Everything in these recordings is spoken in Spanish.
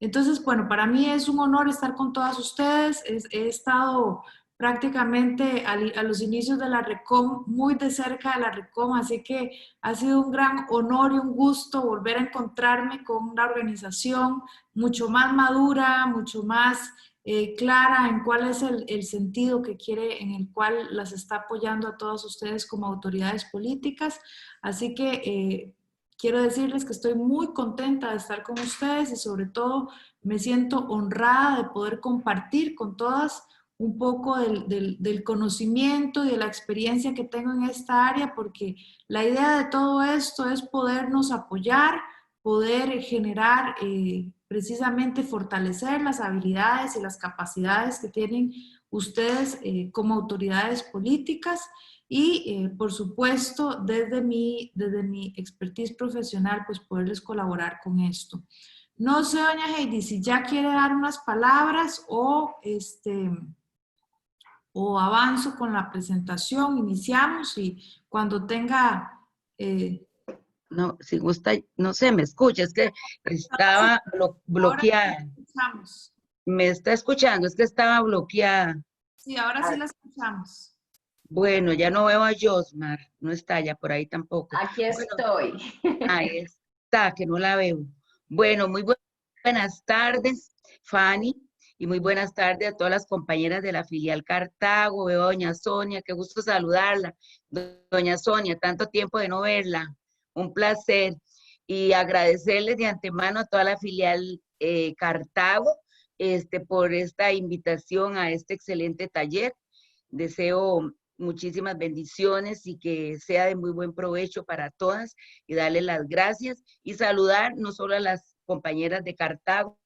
Entonces, bueno, para mí es un honor estar con todas ustedes. He estado prácticamente a los inicios de la RECOM, muy de cerca de la RECOM, así que ha sido un gran honor y un gusto volver a encontrarme con una organización mucho más madura, mucho más clara en cuál es el sentido que quiere, en el cual las está apoyando a todos ustedes como autoridades políticas. Así que quiero decirles que estoy muy contenta de estar con ustedes y sobre todo me siento honrada de poder compartir con todas un poco del conocimiento y de la experiencia que tengo en esta área, porque la idea de todo esto es podernos apoyar, poder generar, precisamente fortalecer las habilidades y las capacidades que tienen ustedes como autoridades políticas y, por supuesto, desde mi expertise profesional, pues poderles colaborar con esto. No sé, doña Heidi, si ya quiere dar unas palabras o avanzo con la presentación, iniciamos y cuando tenga... No, si gusta, no sé, me escucha, es que estaba ahora sí la bloqueada. escuchamos. Me está escuchando, es que estaba bloqueada. Sí, ahora sí la escuchamos. Bueno, ya no veo a Josmar, no está ya por ahí tampoco. Aquí Bueno, estoy. ahí está, que no la veo. Bueno, muy buenas tardes, Fanny, y muy buenas tardes a todas las compañeras de la filial Cartago. Veo a doña Sonia, qué gusto saludarla. Doña Sonia, tanto tiempo de no verla, un placer. Y agradecerles de antemano a toda la filial Cartago por esta invitación a este excelente taller. Deseo muchísimas bendiciones y que sea de muy buen provecho para todas y darle las gracias y saludar no solo a las compañeras de Cartago,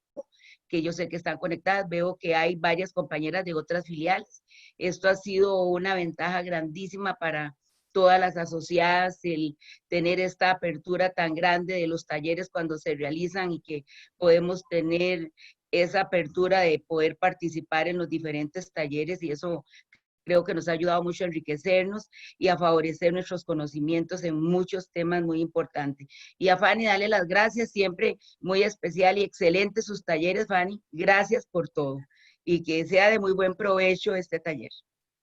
que yo sé que están conectadas, veo que hay varias compañeras de otras filiales. Esto ha sido una ventaja grandísima para todas las asociadas, el tener esta apertura tan grande de los talleres cuando se realizan y que podemos tener esa apertura de poder participar en los diferentes talleres y eso creo que nos ha ayudado mucho a enriquecernos y a favorecer nuestros conocimientos en muchos temas muy importantes. Y a Fanny, darle las gracias, siempre muy especial y excelente sus talleres, Fanny. Gracias por todo y que sea de muy buen provecho este taller.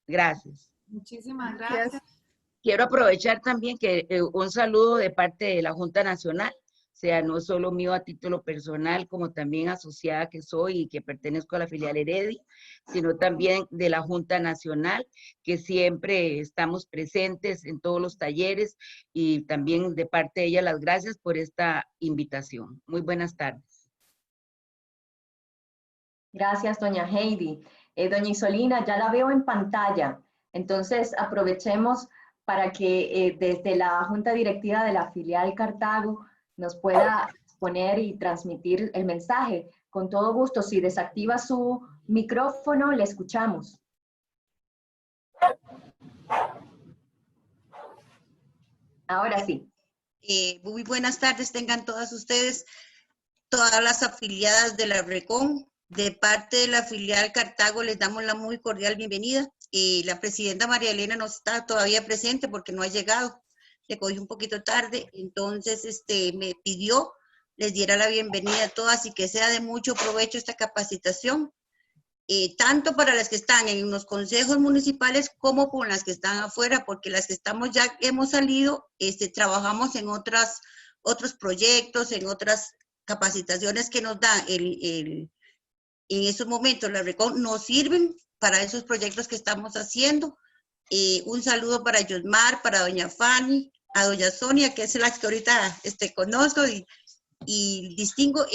Gracias. Muchísimas gracias. Quiero aprovechar también que un saludo de parte de la Junta Nacional, o sea, no solo mío a título personal, como también asociada que soy y que pertenezco a la filial Heredia, sino también de la Junta Nacional, que siempre estamos presentes en todos los talleres y también de parte de ella las gracias por esta invitación. Muy buenas tardes. Gracias, doña Heidi. Doña Isolina, ya la veo en pantalla. Entonces, aprovechemos para que desde la Junta Directiva de la filial Cartago nos pueda exponer y transmitir el mensaje. Con todo gusto, si desactiva su micrófono, le escuchamos. Ahora sí. Muy buenas tardes tengan todas ustedes, todas las afiliadas de la RECOM. De parte de la filial Cartago les damos la muy cordial bienvenida. La presidenta María Elena no está todavía presente porque no ha llegado, le cogí un poquito tarde, entonces me pidió les diera la bienvenida a todas y que sea de mucho provecho esta capacitación, tanto para las que están en los consejos municipales como con las que están afuera, porque las que estamos ya hemos salido, trabajamos en otros proyectos, en otras capacitaciones que nos dan en esos momentos la RECOM nos sirven para esos proyectos que estamos haciendo. Un saludo para Yosmar, para doña Fanny, a doña Sonia, que es la que ahorita conozco y distingo.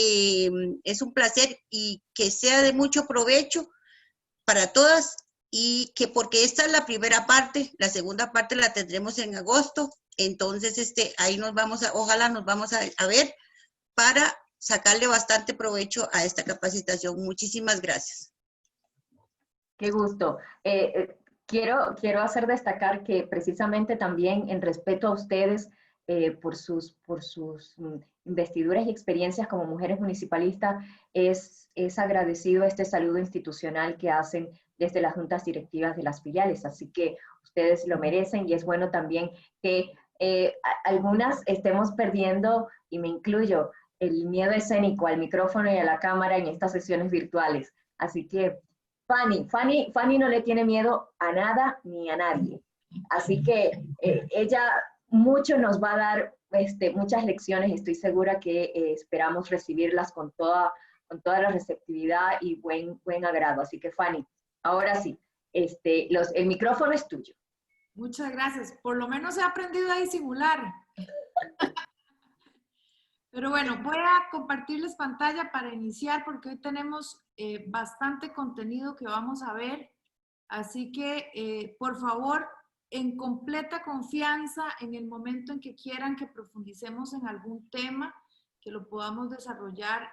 Es un placer y que sea de mucho provecho para todas y que porque esta es la primera parte, la segunda parte la tendremos en agosto, entonces ahí nos vamos a, ojalá nos vamos a ver para sacarle bastante provecho a esta capacitación. Muchísimas gracias. Qué gusto. Quiero hacer destacar que precisamente también en respeto a ustedes por sus investiduras y experiencias como mujeres municipalistas, es agradecido este saludo institucional que hacen desde las juntas directivas de las filiales. Así que ustedes lo merecen y es bueno también que algunas estemos perdiendo, y me incluyo, el miedo escénico al micrófono y a la cámara en estas sesiones virtuales. Así que Fanny no le tiene miedo a nada ni a nadie. Así que ella mucho nos va a dar muchas lecciones. Estoy segura que esperamos recibirlas con toda la receptividad y buen agrado. Así que Fanny, ahora sí, el micrófono es tuyo. Muchas gracias. Por lo menos he aprendido a disimular. Pero bueno, voy a compartirles pantalla para iniciar porque hoy tenemos bastante contenido que vamos a ver. Así que, por favor, en completa confianza, en el momento en que quieran que profundicemos en algún tema, que lo podamos desarrollar,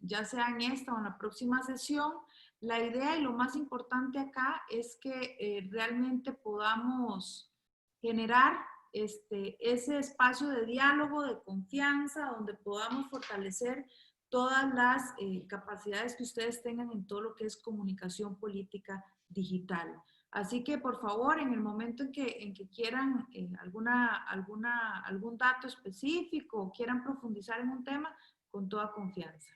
ya sea en esta o en la próxima sesión. La idea y lo más importante acá es que realmente podamos generar ese espacio de diálogo, de confianza, donde podamos fortalecer todas las capacidades que ustedes tengan en todo lo que es comunicación política digital. Así que, por favor, en el momento en que quieran algún dato específico o quieran profundizar en un tema, con toda confianza.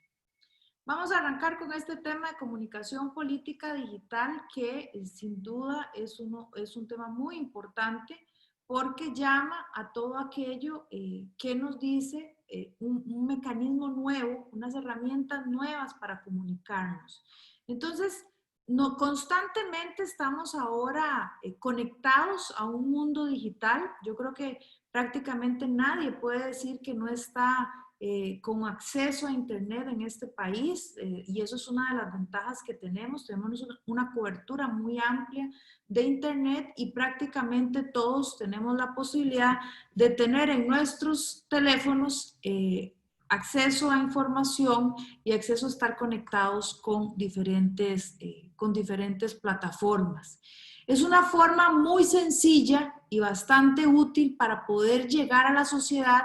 Vamos a arrancar con este tema de comunicación política digital que sin duda es un tema muy importante porque llama a todo aquello que nos dice un mecanismo nuevo, unas herramientas nuevas para comunicarnos. Entonces, constantemente estamos ahora conectados a un mundo digital. Yo creo que prácticamente nadie puede decir que no está con acceso a Internet en este país y eso es una de las ventajas que tenemos. Tenemos una cobertura muy amplia de Internet y prácticamente todos tenemos la posibilidad de tener en nuestros teléfonos acceso a información y acceso a estar conectados con diferentes plataformas. Es una forma muy sencilla y bastante útil para poder llegar a la sociedad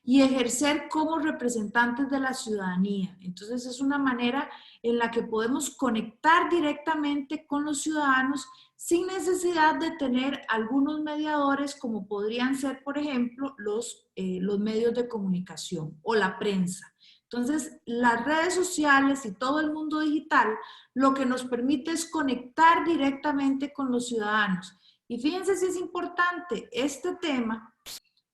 y ejercer como representantes de la ciudadanía. Entonces es una manera en la que podemos conectar directamente con los ciudadanos sin necesidad de tener algunos mediadores como podrían ser, por ejemplo, los medios de comunicación o la prensa. Entonces, las redes sociales y todo el mundo digital lo que nos permite es conectar directamente con los ciudadanos. Y fíjense si es importante este tema,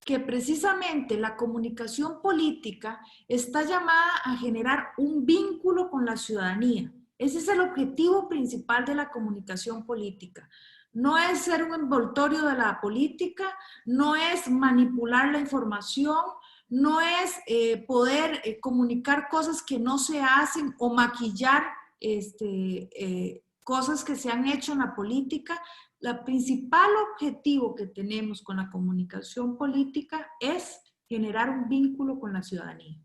que precisamente la comunicación política está llamada a generar un vínculo con la ciudadanía. Ese es el objetivo principal de la comunicación política. No es ser un envoltorio de la política, no es manipular la información, no es poder comunicar cosas que no se hacen o maquillar cosas que se han hecho en la política. El principal objetivo que tenemos con la comunicación política es generar un vínculo con la ciudadanía.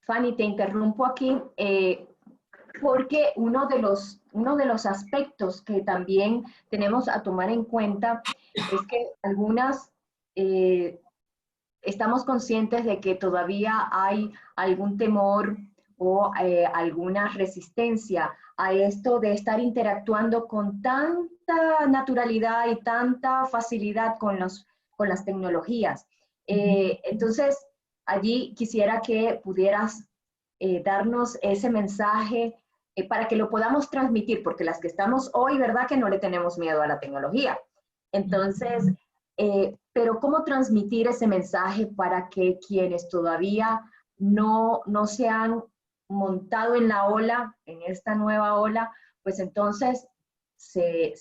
Fanny, te interrumpo aquí porque uno de los aspectos que también tenemos a tomar en cuenta es que estamos conscientes de que todavía hay algún temor o alguna resistencia a esto de estar interactuando con tanta naturalidad y tanta facilidad con las tecnologías. Entonces, allí quisiera que pudieras darnos ese mensaje para que lo podamos transmitir, porque las que estamos hoy, ¿verdad? Que no le tenemos miedo a la tecnología. Entonces, pero ¿cómo transmitir ese mensaje para que quienes todavía no se han montado en la ola, en esta nueva ola, pues entonces se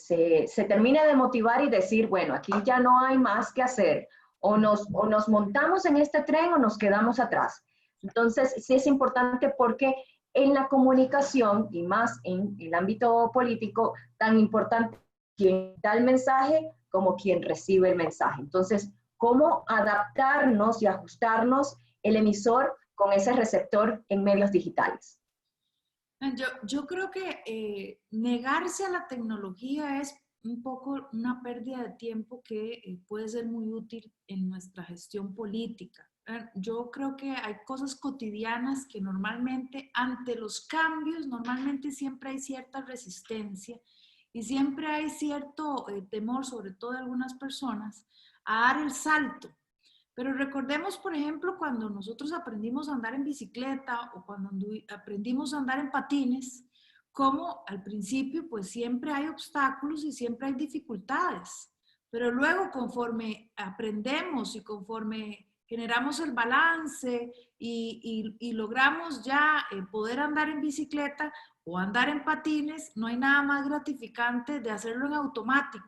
termine de motivar y decir, bueno, aquí ya no hay más que hacer, o nos montamos en este tren o nos quedamos atrás? Entonces, sí es importante porque en la comunicación, y más en el ámbito político, tan importante quien da el mensaje como quien recibe el mensaje. Entonces, ¿cómo adaptarnos y ajustarnos el emisor con ese receptor en medios digitales? Yo creo que negarse a la tecnología es un poco una pérdida de tiempo que puede ser muy útil en nuestra gestión política. Yo creo que hay cosas cotidianas que normalmente, ante los cambios, normalmente siempre hay cierta resistencia y siempre hay cierto temor, sobre todo de algunas personas, a dar el salto. Pero recordemos, por ejemplo, cuando nosotros aprendimos a andar en bicicleta o cuando aprendimos a andar en patines, como al principio pues siempre hay obstáculos y siempre hay dificultades, pero luego conforme aprendemos y conforme generamos el balance y logramos ya poder andar en bicicleta o andar en patines, no hay nada más gratificante de hacerlo en automático.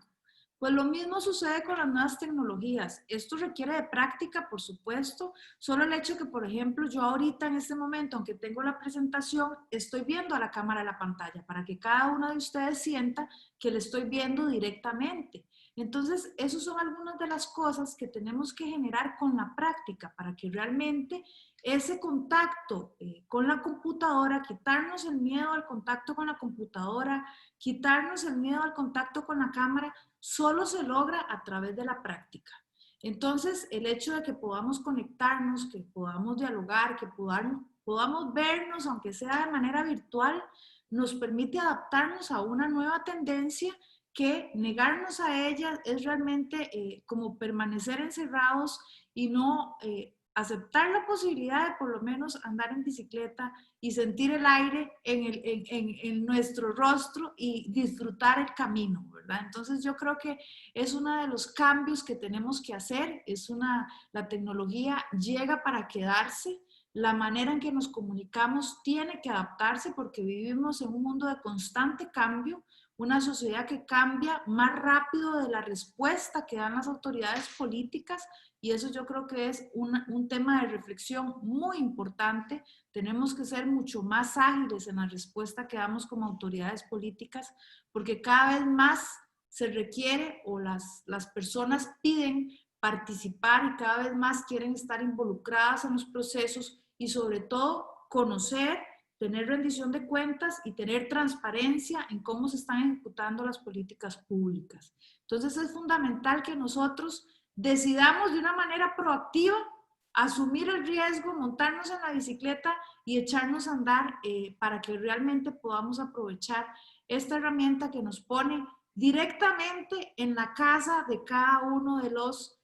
Pues lo mismo sucede con las nuevas tecnologías. Esto requiere de práctica, por supuesto. Solo el hecho que, por ejemplo, yo ahorita en este momento, aunque tengo la presentación, estoy viendo a la cámara de la pantalla para que cada uno de ustedes sienta que le estoy viendo directamente. Entonces, esas son algunas de las cosas que tenemos que generar con la práctica para que realmente ese contacto con la computadora, quitarnos el miedo al contacto con la computadora, quitarnos el miedo al contacto con la cámara, solo se logra a través de la práctica. Entonces, el hecho de que podamos conectarnos, que podamos dialogar, que podamos vernos, aunque sea de manera virtual, nos permite adaptarnos a una nueva tendencia que negarnos a ella es realmente como permanecer encerrados y no aceptar la posibilidad de por lo menos andar en bicicleta y sentir el aire en nuestro rostro y disfrutar el camino, ¿verdad? Entonces yo creo que es uno de los cambios que tenemos que hacer, la tecnología llega para quedarse, la manera en que nos comunicamos tiene que adaptarse porque vivimos en un mundo de constante cambio, una sociedad que cambia más rápido de la respuesta que dan las autoridades políticas y eso yo creo que es un tema de reflexión muy importante. Tenemos que ser mucho más ágiles en la respuesta que damos como autoridades políticas porque cada vez más se requiere o las personas piden participar y cada vez más quieren estar involucradas en los procesos y sobre todo conocer, tener rendición de cuentas y tener transparencia en cómo se están ejecutando las políticas públicas. Entonces es fundamental que nosotros decidamos de una manera proactiva asumir el riesgo, montarnos en la bicicleta y echarnos a andar para que realmente podamos aprovechar esta herramienta que nos pone directamente en la casa de cada uno de los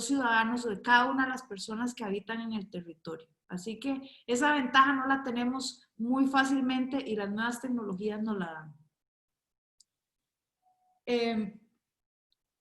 ciudadanos o de cada una de las personas que habitan en el territorio. Así que esa ventaja no la tenemos muy fácilmente y las nuevas tecnologías nos la dan.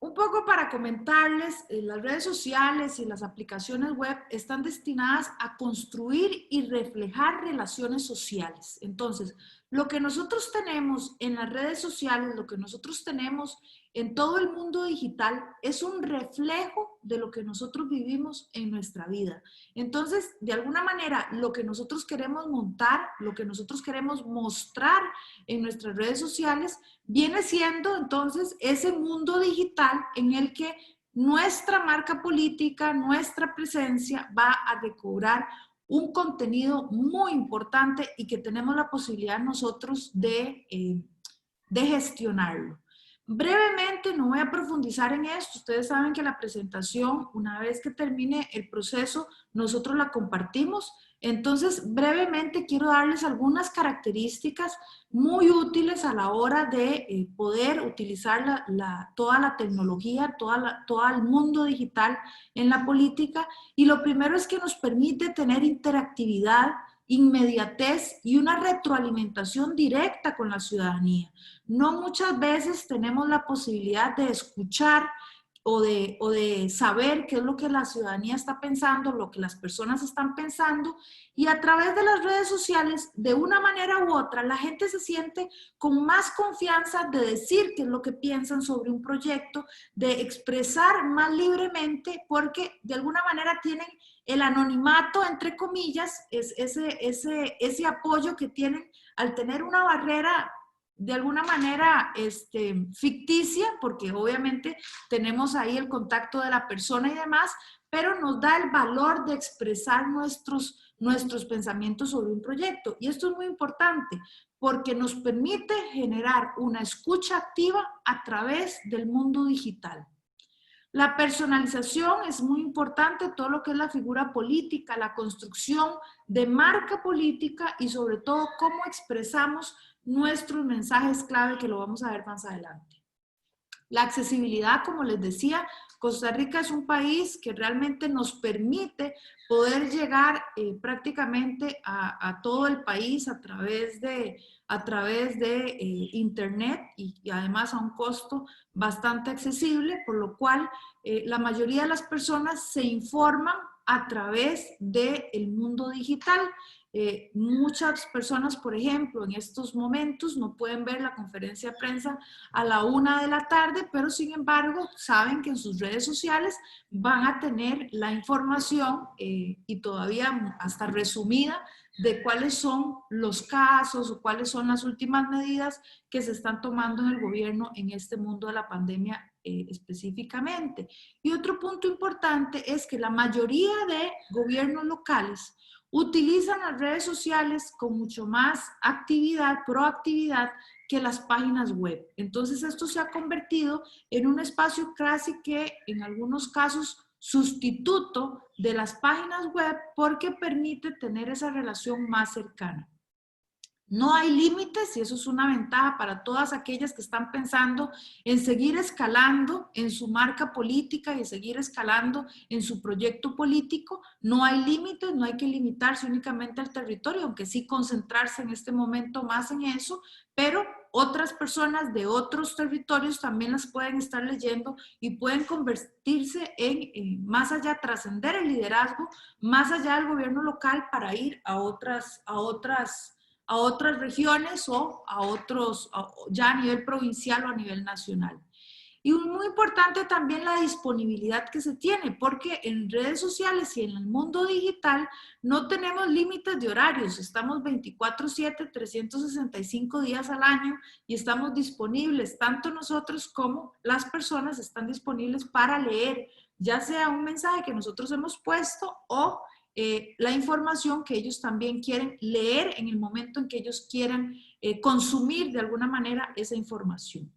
Un poco para comentarles, las redes sociales y las aplicaciones web están destinadas a construir y reflejar relaciones sociales. Entonces, lo que nosotros tenemos en las redes sociales, lo que nosotros tenemos en todo el mundo digital, es un reflejo de lo que nosotros vivimos en nuestra vida. Entonces, de alguna manera, lo que nosotros queremos montar, lo que nosotros queremos mostrar en nuestras redes sociales, viene siendo entonces ese mundo digital en el que nuestra marca política, nuestra presencia va a recobrar un contenido muy importante y que tenemos la posibilidad nosotros de gestionarlo. Brevemente, no voy a profundizar en esto, ustedes saben que la presentación, una vez que termine el proceso, nosotros la compartimos. Entonces, brevemente quiero darles algunas características muy útiles a la hora de poder utilizar toda la tecnología, todo el mundo digital en la política. Y lo primero es que nos permite tener interactividad, inmediatez y una retroalimentación directa con la ciudadanía. No muchas veces tenemos la posibilidad de escuchar o de saber qué es lo que la ciudadanía está pensando, lo que las personas están pensando, y a través de las redes sociales, de una manera u otra, la gente se siente con más confianza de decir qué es lo que piensan sobre un proyecto, de expresar más libremente, porque de alguna manera tienen el anonimato, entre comillas, es ese apoyo que tienen al tener una barrera de alguna manera ficticia, porque obviamente tenemos ahí el contacto de la persona y demás, pero nos da el valor de expresar nuestros pensamientos sobre un proyecto. Y esto es muy importante, porque nos permite generar una escucha activa a través del mundo digital. La personalización es muy importante, todo lo que es la figura política, la construcción de marca política y sobre todo cómo expresamos nuestros mensajes clave que lo vamos a ver más adelante. La accesibilidad, como les decía, Costa Rica es un país que realmente nos permite poder llegar prácticamente a todo el país a través de internet y además a un costo bastante accesible, por lo cual la mayoría de las personas se informan a través del mundo digital. Muchas personas, por ejemplo, en estos momentos no pueden ver la conferencia de prensa a la 1 de la tarde, pero sin embargo saben que en sus redes sociales van a tener la información y todavía hasta resumida de cuáles son los casos o cuáles son las últimas medidas que se están tomando en el gobierno en este mundo de la pandemia específicamente. Y otro punto importante es que la mayoría de gobiernos locales utilizan las redes sociales con mucho más actividad, proactividad, que las páginas web. Entonces esto se ha convertido en un espacio casi que en algunos casos sustituto de las páginas web porque permite tener esa relación más cercana. No hay límites y eso es una ventaja para todas aquellas que están pensando en seguir escalando en su marca política y seguir escalando en su proyecto político. No hay límites, no hay que limitarse únicamente al territorio, aunque sí concentrarse en este momento más en eso, pero otras personas de otros territorios también las pueden estar leyendo y pueden convertirse en más allá, trascender el liderazgo, más allá del gobierno local para ir a otras regiones o a otros, ya a nivel provincial o a nivel nacional. Y muy importante también la disponibilidad que se tiene, porque en redes sociales y en el mundo digital no tenemos límites de horarios, estamos 24/7, 365 días al año y estamos disponibles, tanto nosotros como las personas están disponibles para leer, ya sea un mensaje que nosotros hemos puesto o la información que ellos también quieren leer en el momento en que ellos quieran consumir de alguna manera esa información.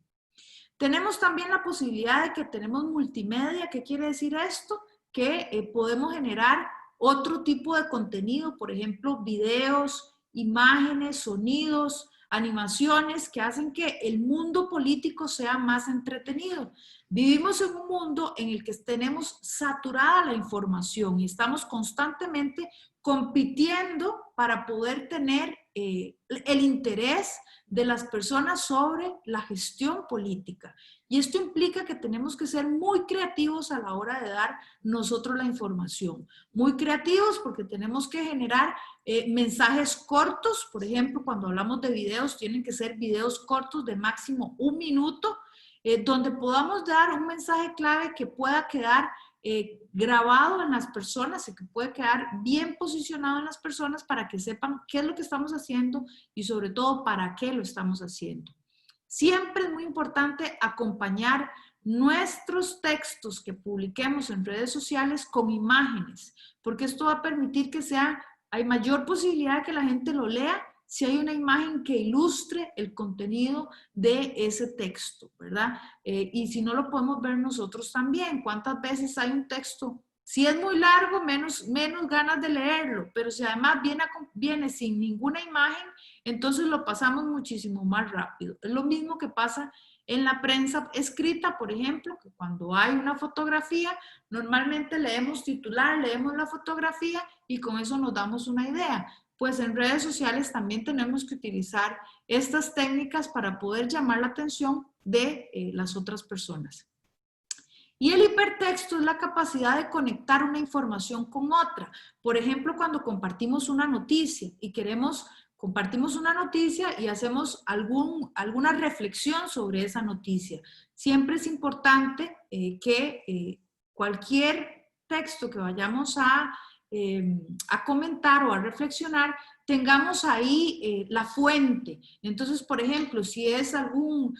Tenemos también la posibilidad de que tenemos multimedia. ¿Qué quiere decir esto? Que podemos generar otro tipo de contenido, por ejemplo, videos, imágenes, sonidos, animaciones que hacen que el mundo político sea más entretenido. Vivimos en un mundo en el que tenemos saturada la información y estamos constantemente compitiendo para poder tener el interés de las personas sobre la gestión política. Y esto implica que tenemos que ser muy creativos a la hora de dar nosotros la información. Muy creativos porque tenemos que generar mensajes cortos. Por ejemplo, cuando hablamos de videos, tienen que ser videos cortos de máximo 1 minuto, donde podamos dar un mensaje clave que pueda quedar grabado en las personas y que puede quedar bien posicionado en las personas para que sepan qué es lo que estamos haciendo y sobre todo para qué lo estamos haciendo. Siempre es muy importante acompañar nuestros textos que publiquemos en redes sociales con imágenes, porque esto va a permitir que hay mayor posibilidad de que la gente lo lea si hay una imagen que ilustre el contenido de ese texto, ¿verdad? Y si no lo podemos ver nosotros también. ¿Cuántas veces hay un texto? Si es muy largo, menos ganas de leerlo, pero si además viene sin ninguna imagen, entonces lo pasamos muchísimo más rápido. Es lo mismo que pasa en la prensa escrita, por ejemplo, que cuando hay una fotografía, normalmente leemos titular, leemos la fotografía y con eso nos damos una idea. Pues en redes sociales también tenemos que utilizar estas técnicas para poder llamar la atención de las otras personas. Y el hipertexto es la capacidad de conectar una información con otra. Por ejemplo, cuando compartimos una noticia y compartimos una noticia y hacemos alguna reflexión sobre esa noticia. Siempre es importante que cualquier texto que vayamos a comentar o a reflexionar, tengamos ahí la fuente. Entonces, por ejemplo, si es algún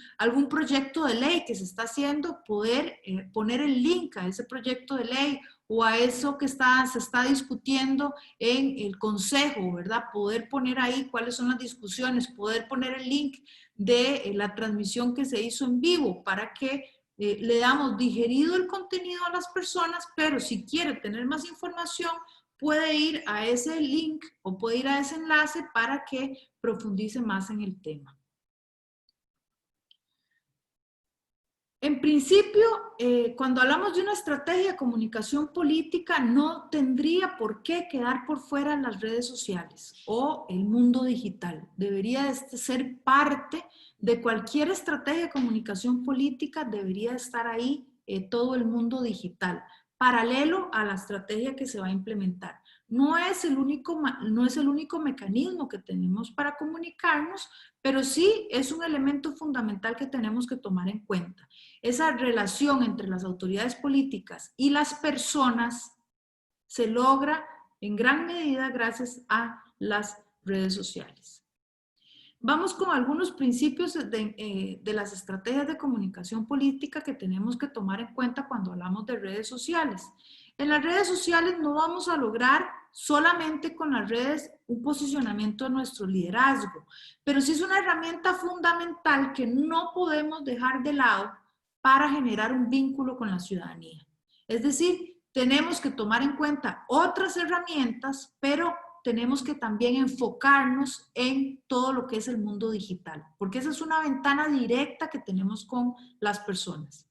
proyecto de ley que se está haciendo, poder poner el link a ese proyecto de ley o a eso que se está discutiendo en el consejo, ¿verdad? Poder poner ahí cuáles son las discusiones, poder poner el link de la transmisión que se hizo en vivo para que le damos digerido el contenido a las personas, pero si quiere tener más información, puede ir a ese link o puede ir a ese enlace para que profundice más en el tema. En principio, cuando hablamos de una estrategia de comunicación política, no tendría por qué quedar por fuera las redes sociales o el mundo digital. Debería ser parte de cualquier estrategia de comunicación política, debería estar ahí todo el mundo digital, paralelo a la estrategia que se va a implementar. No es el único mecanismo que tenemos para comunicarnos, pero sí es un elemento fundamental que tenemos que tomar en cuenta. Esa relación entre las autoridades políticas y las personas se logra en gran medida gracias a las redes sociales. Vamos con algunos principios de las estrategias de comunicación política que tenemos que tomar en cuenta cuando hablamos de redes sociales. En las redes sociales no vamos a lograr solamente con las redes un posicionamiento de nuestro liderazgo, pero sí es una herramienta fundamental que no podemos dejar de lado para generar un vínculo con la ciudadanía. Es decir, tenemos que tomar en cuenta otras herramientas, pero tenemos que también enfocarnos en todo lo que es el mundo digital, porque esa es una ventana directa que tenemos con las personas.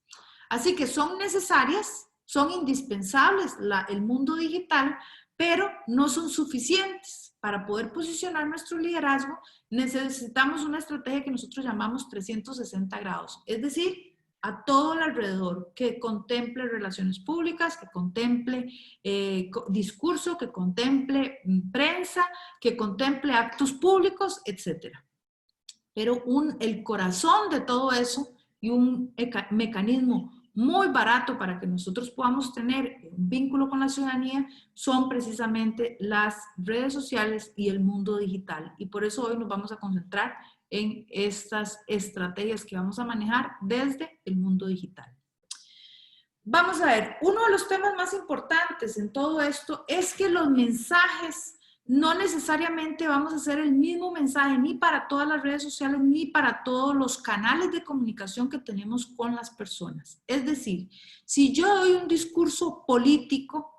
Así que son necesarias, son indispensables el mundo digital, pero no son suficientes. Para poder posicionar nuestro liderazgo, necesitamos una estrategia que nosotros llamamos 360 grados, es decir, a todo el alrededor, que contemple relaciones públicas, que contemple discurso, que contemple prensa, que contemple actos públicos, etc. Pero el corazón de todo eso y un mecanismo muy barato para que nosotros podamos tener un vínculo con la ciudadanía son precisamente las redes sociales y el mundo digital. Y por eso hoy nos vamos a concentrar en estas estrategias que vamos a manejar desde el mundo digital. Vamos a ver, uno de los temas más importantes en todo esto es que los mensajes no necesariamente vamos a hacer el mismo mensaje ni para todas las redes sociales ni para todos los canales de comunicación que tenemos con las personas. Es decir, si yo doy un discurso político,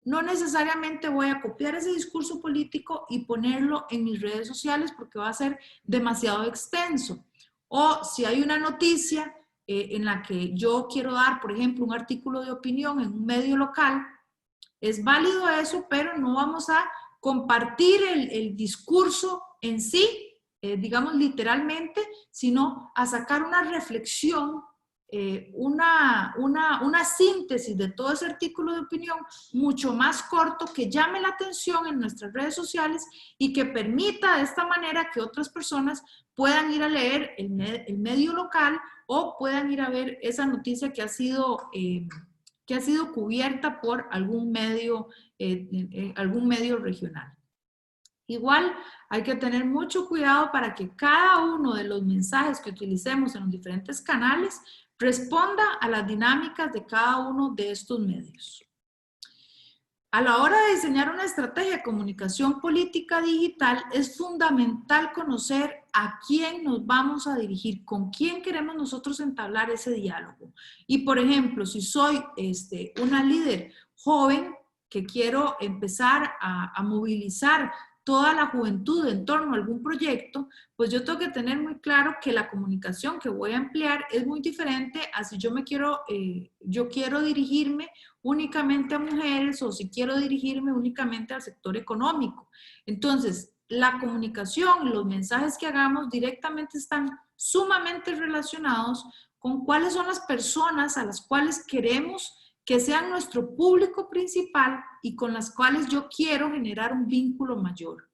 no necesariamente voy a copiar ese discurso político y ponerlo en mis redes sociales porque va a ser demasiado extenso. O si hay una noticia en la que yo quiero dar, por ejemplo, un artículo de opinión en un medio local, es válido eso, pero no vamos a compartir el discurso en sí, digamos literalmente, sino a sacar una reflexión, una síntesis de todo ese artículo de opinión mucho más corto que llame la atención en nuestras redes sociales y que permita de esta manera que otras personas puedan ir a leer el medio local o puedan ir a ver esa noticia que ha sido cubierta por algún medio regional. Igual hay que tener mucho cuidado para que cada uno de los mensajes que utilicemos en los diferentes canales responda a las dinámicas de cada uno de estos medios. A la hora de diseñar una estrategia de comunicación política digital, es fundamental conocer a quién nos vamos a dirigir, con quién queremos nosotros entablar ese diálogo. Y, por ejemplo, si soy una líder joven que quiero empezar a movilizar toda la juventud en torno a algún proyecto, pues yo tengo que tener muy claro que la comunicación que voy a emplear es muy diferente a si yo quiero dirigirme únicamente a mujeres o si quiero dirigirme únicamente al sector económico. Entonces, la comunicación y los mensajes que hagamos directamente están sumamente relacionados con cuáles son las personas a las cuales queremos que sean nuestro público principal y con las cuales yo quiero generar un vínculo mayor.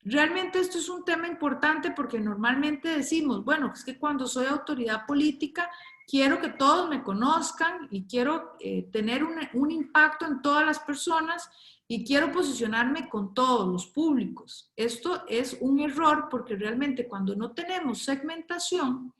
Realmente esto es un tema importante porque normalmente decimos, bueno, es que cuando soy autoridad política quiero que todos me conozcan y quiero tener un impacto en todas las personas y quiero posicionarme con todos los públicos. Esto es un error porque realmente cuando no tenemos segmentación,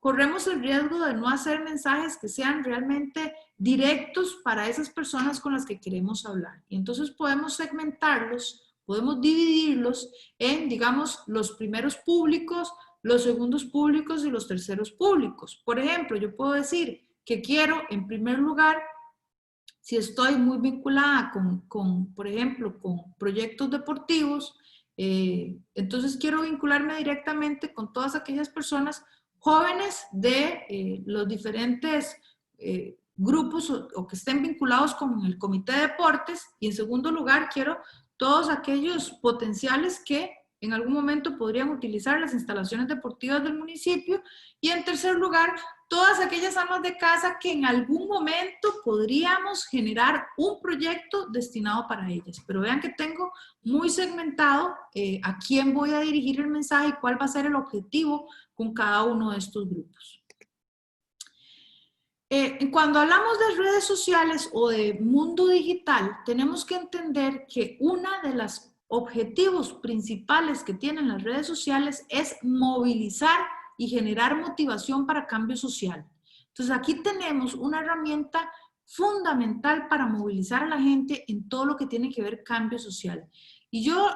corremos el riesgo de no hacer mensajes que sean realmente directos para esas personas con las que queremos hablar. Y entonces podemos segmentarlos, podemos dividirlos en, digamos, los primeros públicos, los segundos públicos y los terceros públicos. Por ejemplo, yo puedo decir que quiero, en primer lugar, si estoy muy vinculada por ejemplo, con proyectos deportivos, entonces quiero vincularme directamente con todas aquellas personas jóvenes de los diferentes grupos o que estén vinculados con el comité de deportes, y en segundo lugar quiero todos aquellos potenciales que en algún momento podrían utilizar las instalaciones deportivas del municipio, y en tercer lugar todas aquellas amas de casa que en algún momento podríamos generar un proyecto destinado para ellas. Pero vean que tengo muy segmentado a quién voy a dirigir el mensaje y cuál va a ser el objetivo con cada uno de estos grupos. Cuando hablamos de redes sociales o de mundo digital, tenemos que entender que uno de los objetivos principales que tienen las redes sociales es movilizar y generar motivación para cambio social. Entonces aquí tenemos una herramienta fundamental para movilizar a la gente en todo lo que tiene que ver cambio social. Y yo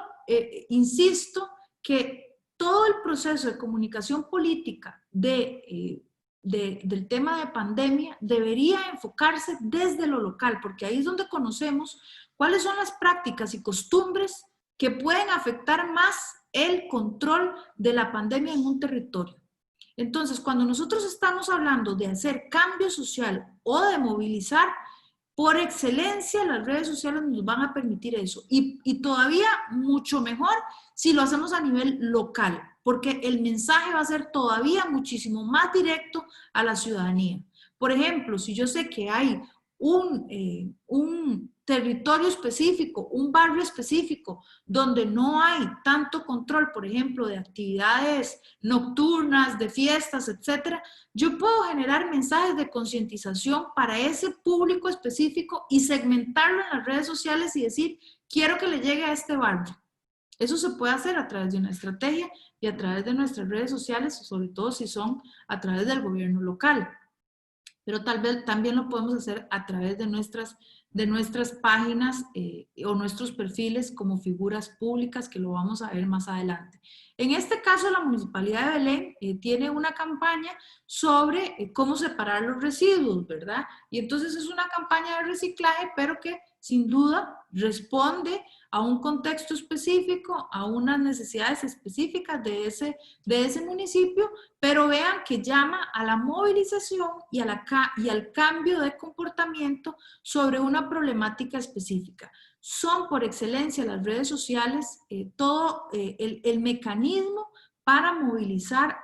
insisto que todo el proceso de comunicación política del tema de pandemia debería enfocarse desde lo local, porque ahí es donde conocemos cuáles son las prácticas y costumbres que pueden afectar más el control de la pandemia en un territorio. Entonces, cuando nosotros estamos hablando de hacer cambio social o de movilizar, por excelencia las redes sociales nos van a permitir eso. Y todavía mucho mejor si lo hacemos a nivel local, porque el mensaje va a ser todavía muchísimo más directo a la ciudadanía. Por ejemplo, si yo sé que hay un territorio específico, un barrio específico, donde no hay tanto control, por ejemplo, de actividades nocturnas, de fiestas, etcétera, yo puedo generar mensajes de concientización para ese público específico y segmentarlo en las redes sociales y decir, quiero que le llegue a este barrio. Eso se puede hacer a través de una estrategia y a través de nuestras redes sociales, sobre todo si son a través del gobierno local. Pero tal vez también lo podemos hacer a través de nuestras páginas o nuestros perfiles como figuras públicas, que lo vamos a ver más adelante. En este caso, la Municipalidad de Belén tiene una campaña sobre cómo separar los residuos, ¿verdad? Y entonces es una campaña de reciclaje, pero que sin duda responde a un contexto específico, a unas necesidades específicas de ese municipio, pero vean que llama a la movilización y al cambio de comportamiento sobre una problemática específica. Son por excelencia las redes sociales todo el mecanismo para movilizar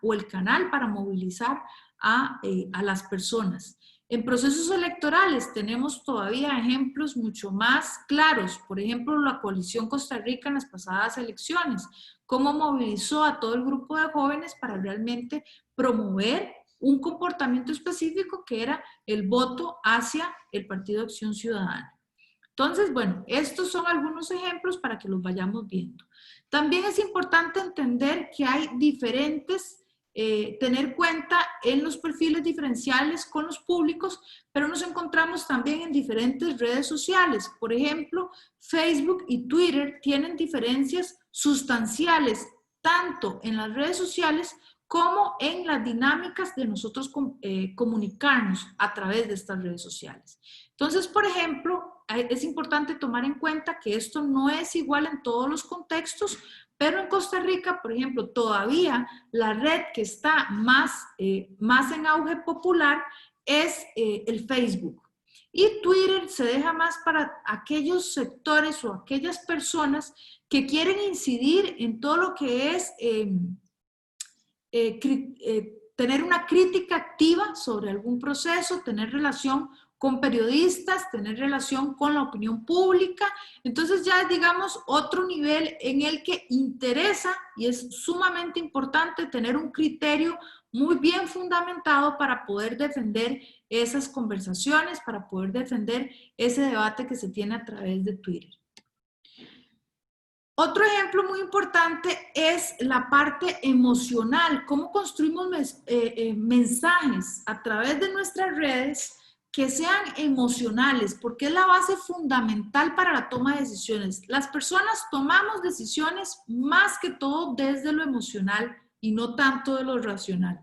o el canal para movilizar a las personas. En procesos electorales tenemos todavía ejemplos mucho más claros. Por ejemplo, la coalición Costa Rica en las pasadas elecciones, cómo movilizó a todo el grupo de jóvenes para realmente promover un comportamiento específico que era el voto hacia el Partido Acción Ciudadana. Entonces, bueno, estos son algunos ejemplos para que los vayamos viendo. También es importante entender que hay diferentes tener cuenta en los perfiles diferenciales con los públicos, pero nos encontramos también en diferentes redes sociales. Por ejemplo, Facebook y Twitter tienen diferencias sustanciales, tanto en las redes sociales como en las dinámicas de nosotros comunicarnos a través de estas redes sociales. Entonces, por ejemplo, es importante tomar en cuenta que esto no es igual en todos los contextos, pero en Costa Rica, por ejemplo, todavía la red que está más en auge popular es el Facebook. Y Twitter se deja más para aquellos sectores o aquellas personas que quieren incidir en todo lo que es tener una crítica activa sobre algún proceso, tener relación con periodistas, tener relación con la opinión pública. Entonces ya es, digamos, otro nivel en el que interesa y es sumamente importante tener un criterio muy bien fundamentado para poder defender esas conversaciones, para poder defender ese debate que se tiene a través de Twitter. Otro ejemplo muy importante es la parte emocional, cómo construimos mensajes a través de nuestras redes que sean emocionales, porque es la base fundamental para la toma de decisiones. Las personas tomamos decisiones más que todo desde lo emocional y no tanto de lo racional.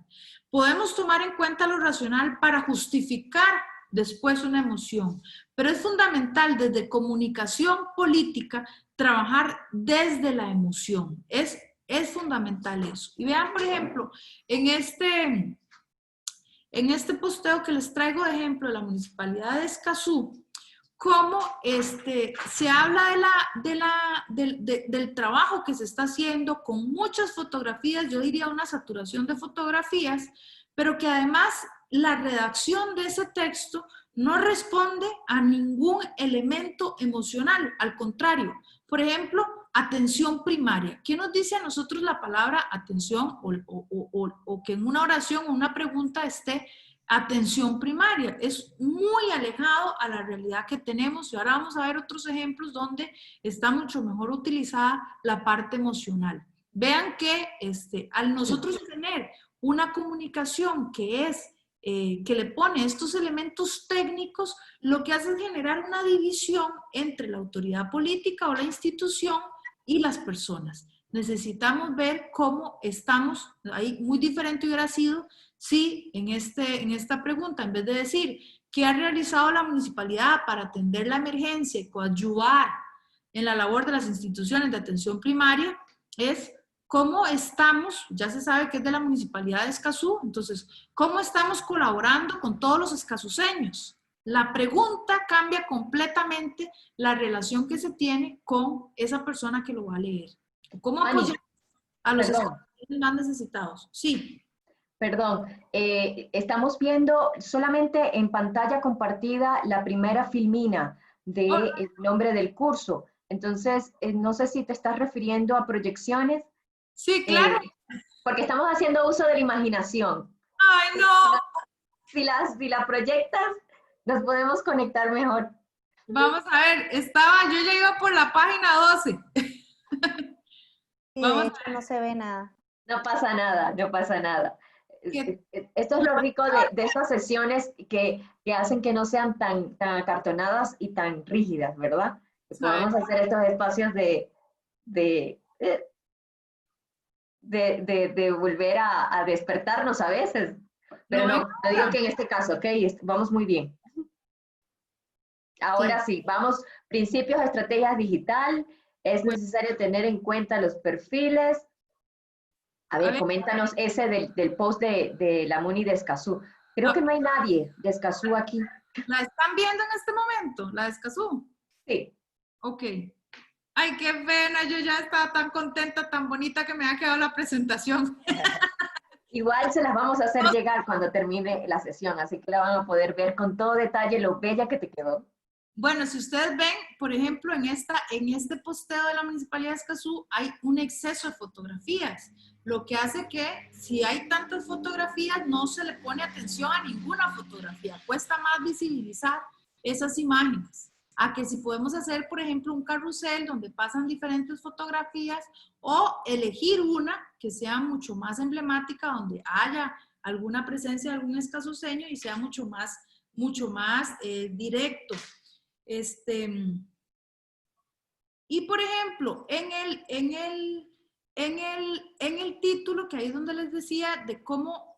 Podemos tomar en cuenta lo racional para justificar después una emoción, pero es fundamental desde comunicación política trabajar desde la emoción. Es Es fundamental eso. Y vean, por ejemplo, en este posteo que les traigo de ejemplo de la Municipalidad de Escazú, cómo se habla del trabajo que se está haciendo con muchas fotografías, yo diría una saturación de fotografías, pero que además la redacción de ese texto no responde a ningún elemento emocional, al contrario. Por ejemplo, atención primaria. ¿Qué nos dice a nosotros la palabra atención o que en una oración o una pregunta esté atención primaria? Es muy alejado a la realidad que tenemos y ahora vamos a ver otros ejemplos donde está mucho mejor utilizada la parte emocional. Vean que al nosotros tener una comunicación que es que le pone estos elementos técnicos, lo que hace es generar una división entre la autoridad política o la institución y las personas. Necesitamos ver cómo estamos, ahí muy diferente hubiera sido si en esta pregunta, en vez de decir qué ha realizado la municipalidad para atender la emergencia y coadyuvar en la labor de las instituciones de atención primaria, es cómo estamos, ya se sabe que es de la Municipalidad de Escazú, entonces, ¿cómo estamos colaborando con todos los escazuseños? La pregunta cambia completamente la relación que se tiene con esa persona que lo va a leer. ¿Cómo apoyar a los escazuseños más necesitados? Sí. Perdón, estamos viendo solamente en pantalla compartida la primera filmina del nombre del curso. Entonces, no sé si te estás refiriendo a proyecciones. Sí, claro. Porque estamos haciendo uso de la imaginación. ¡Ay, no! Si la proyectas, nos podemos conectar mejor. Vamos a ver, yo ya iba por la página 12. Sí, de hecho no se ve nada. No pasa nada, no pasa nada. Esto es lo rico de estas sesiones que hacen que no sean tan acartonadas y tan rígidas, ¿verdad? Que podemos hacer estos espacios de volver a despertarnos a veces. Pero no, te digo que en este caso, ok, vamos muy bien. Ahora sí, vamos, principios, estrategias digital, es necesario tener en cuenta los perfiles. A ver, coméntanos ese del post de la Muni de Escazú. Creo que no hay nadie de Escazú aquí. ¿La están viendo en este momento, la de Escazú? Sí. Ok. Ay, qué pena, yo ya estaba tan contenta, tan bonita que me ha quedado la presentación. Igual se las vamos a hacer llegar cuando termine la sesión, así que la van a poder ver con todo detalle lo bella que te quedó. Bueno, si ustedes ven, por ejemplo, en este posteo de la Municipalidad de Escazú hay un exceso de fotografías, lo que hace que si hay tantas fotografías no se le pone atención a ninguna fotografía, cuesta más visibilizar esas imágenes. A que si podemos hacer, por ejemplo, un carrusel donde pasan diferentes fotografías o elegir una que sea mucho más emblemática, donde haya alguna presencia de algún escazuseño y sea mucho más directo. Y por ejemplo, en el título, que ahí es donde les decía de cómo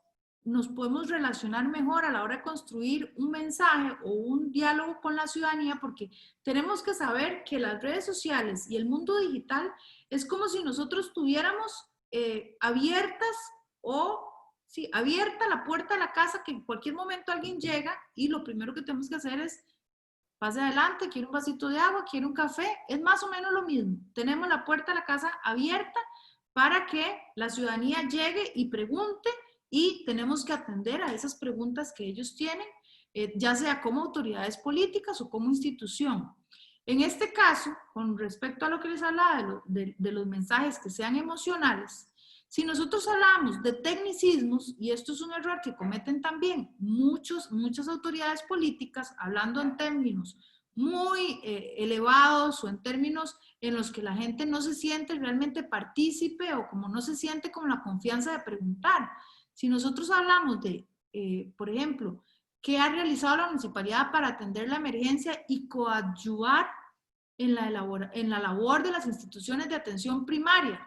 nos podemos relacionar mejor a la hora de construir un mensaje o un diálogo con la ciudadanía, porque tenemos que saber que las redes sociales y el mundo digital es como si nosotros tuviéramos abierta la puerta de la casa, que en cualquier momento alguien llega y lo primero que tenemos que hacer es pase adelante, quiere un vasito de agua, quiere un café, es más o menos lo mismo. Tenemos la puerta de la casa abierta para que la ciudadanía llegue y pregunte y tenemos que atender a esas preguntas que ellos tienen, ya sea como autoridades políticas o como institución. En este caso, con respecto a lo que les hablaba de los mensajes que sean emocionales, si nosotros hablamos de tecnicismos, y esto es un error que cometen también muchas autoridades políticas, hablando en términos muy elevados o en términos en los que la gente no se siente realmente partícipe o como no se siente con la confianza de preguntar. Si nosotros hablamos de, por ejemplo, qué ha realizado la municipalidad para atender la emergencia y coadyuvar en la labor de las instituciones de atención primaria,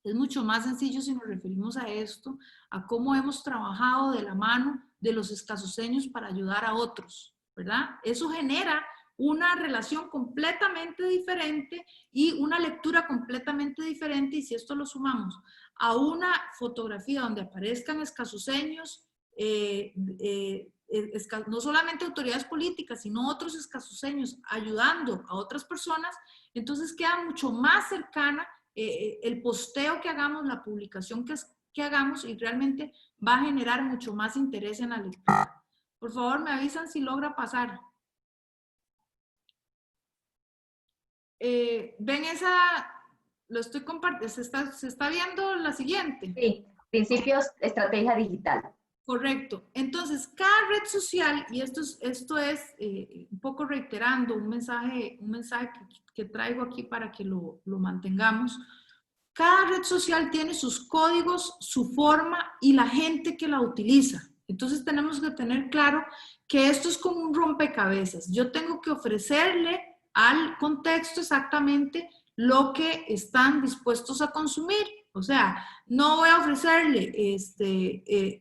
es mucho más sencillo si nos referimos a esto, a cómo hemos trabajado de la mano de los escazuseños para ayudar a otros, ¿verdad? Eso genera una relación completamente diferente y una lectura completamente diferente, y si esto lo sumamos a una fotografía donde aparezcan escasuseños, no solamente autoridades políticas, sino otros escasuseños ayudando a otras personas, entonces queda mucho más cercana el posteo que hagamos, la publicación que hagamos, y realmente va a generar mucho más interés en la lectura. Por favor, me avisan si logra pasar. ¿Ven esa? Lo estoy compartiendo. ¿Se está viendo la siguiente? Sí, principios, estrategia digital. Correcto. Entonces, cada red social, y esto es un poco reiterando un mensaje que traigo aquí para que lo mantengamos. Cada red social tiene sus códigos, su forma y la gente que la utiliza. Entonces tenemos que tener claro que esto es como un rompecabezas. Yo tengo que ofrecerle al contexto exactamente lo que están dispuestos a consumir. O sea, no voy a ofrecerle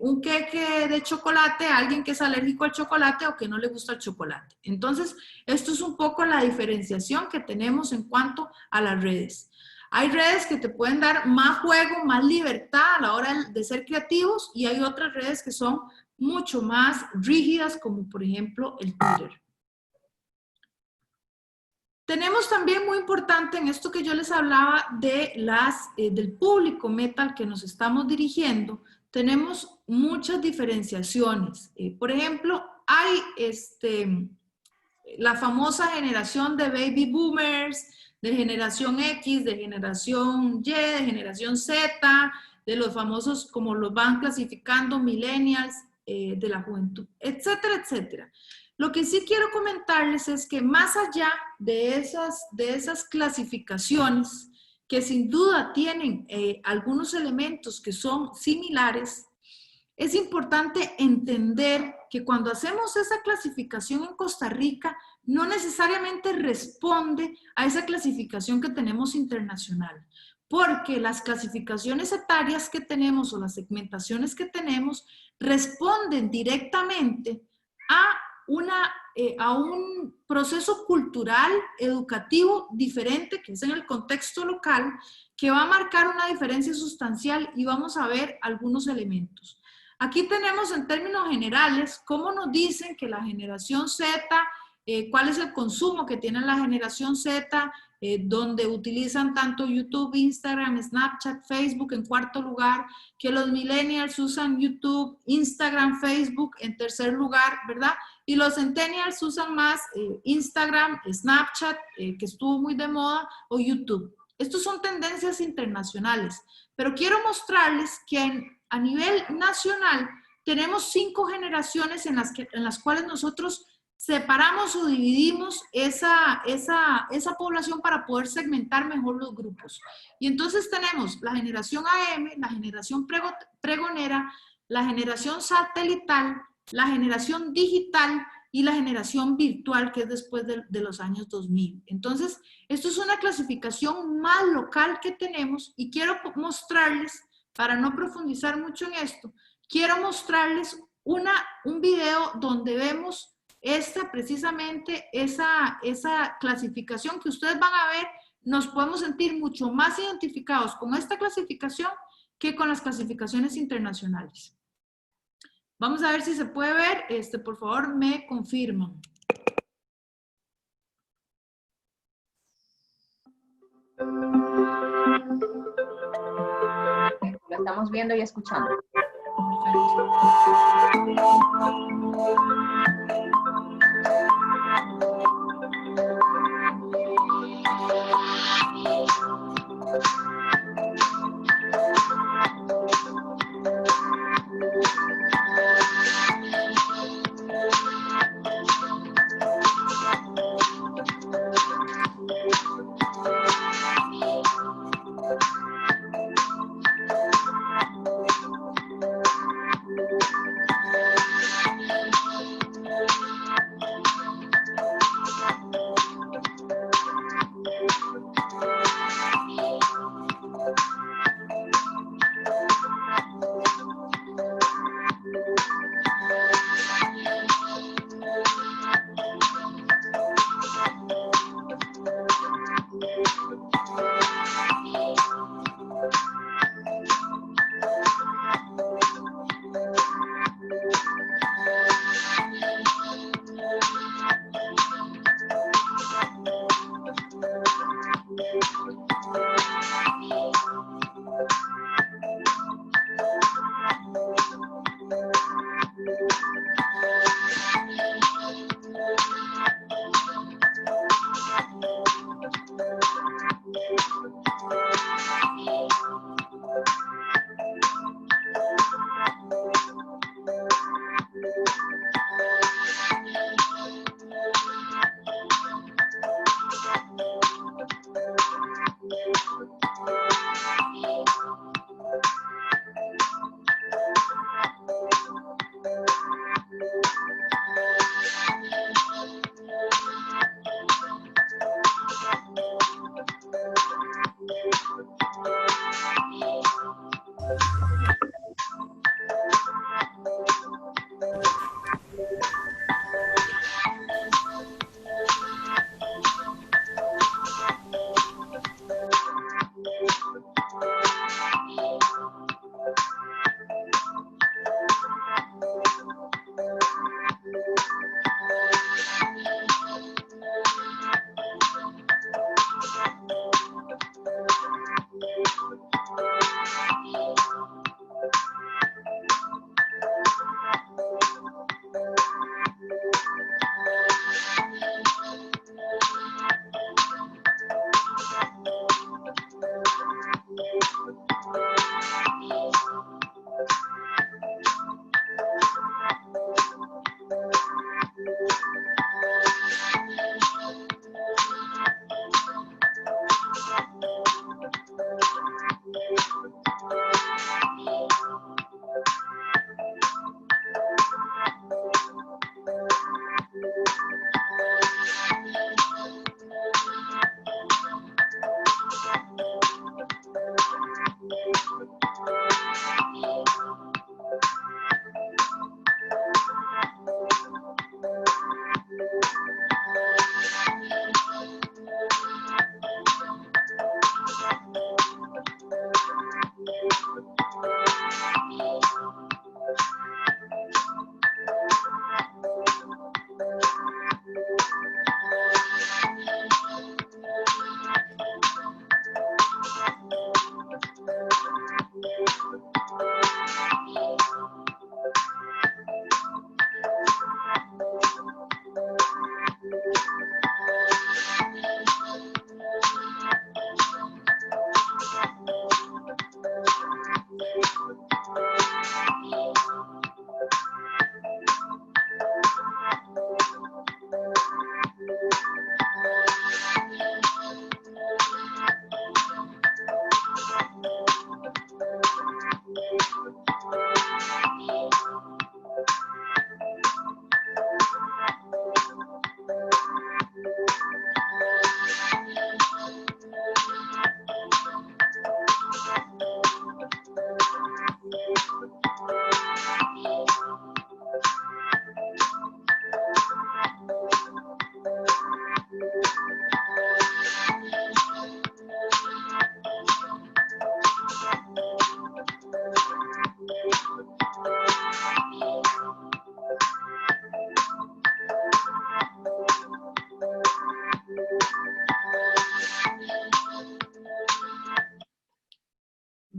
un queque de chocolate a alguien que es alérgico al chocolate o que no le gusta el chocolate. Entonces, esto es un poco la diferenciación que tenemos en cuanto a las redes. Hay redes que te pueden dar más juego, más libertad a la hora de ser creativos, y hay otras redes que son mucho más rígidas, como por ejemplo el Twitter. Tenemos también muy importante en esto que yo les hablaba de del público meta al que nos estamos dirigiendo, tenemos muchas diferenciaciones. Por ejemplo, hay la famosa generación de baby boomers, de generación X, de generación Y, de generación Z, de los famosos, como los van clasificando, millennials, de la juventud, etcétera, etcétera. Lo que sí quiero comentarles es que más allá de esas clasificaciones, que sin duda tienen algunos elementos que son similares, es importante entender que cuando hacemos esa clasificación en Costa Rica, no necesariamente responde a esa clasificación que tenemos internacional, porque las clasificaciones etarias que tenemos o las segmentaciones que tenemos responden directamente a un proceso cultural, educativo diferente, que es en el contexto local, que va a marcar una diferencia sustancial, y vamos a ver algunos elementos. Aquí tenemos en términos generales cómo nos dicen que la generación Z, cuál es el consumo que tiene la generación Z, donde utilizan tanto YouTube, Instagram, Snapchat, Facebook en cuarto lugar, que los millennials usan YouTube, Instagram, Facebook en tercer lugar, ¿verdad? Y los centennials usan más Instagram, Snapchat, que estuvo muy de moda, o YouTube. Estos son tendencias internacionales, pero quiero mostrarles que a nivel nacional tenemos 5 generaciones en las cuales nosotros separamos o dividimos esa población para poder segmentar mejor los grupos. Y entonces tenemos la generación AM, la generación pregonera, la generación satelital, la generación digital y la generación virtual, que es después de los años 2000. Entonces, esto es una clasificación más local que tenemos, y quiero mostrarles, para no profundizar mucho en esto, quiero mostrarles un video donde vemos precisamente esa clasificación que ustedes van a ver. Nos podemos sentir mucho más identificados con esta clasificación que con las clasificaciones internacionales. Vamos a ver si se puede ver. Por favor, me confirman. Lo estamos viendo y escuchando.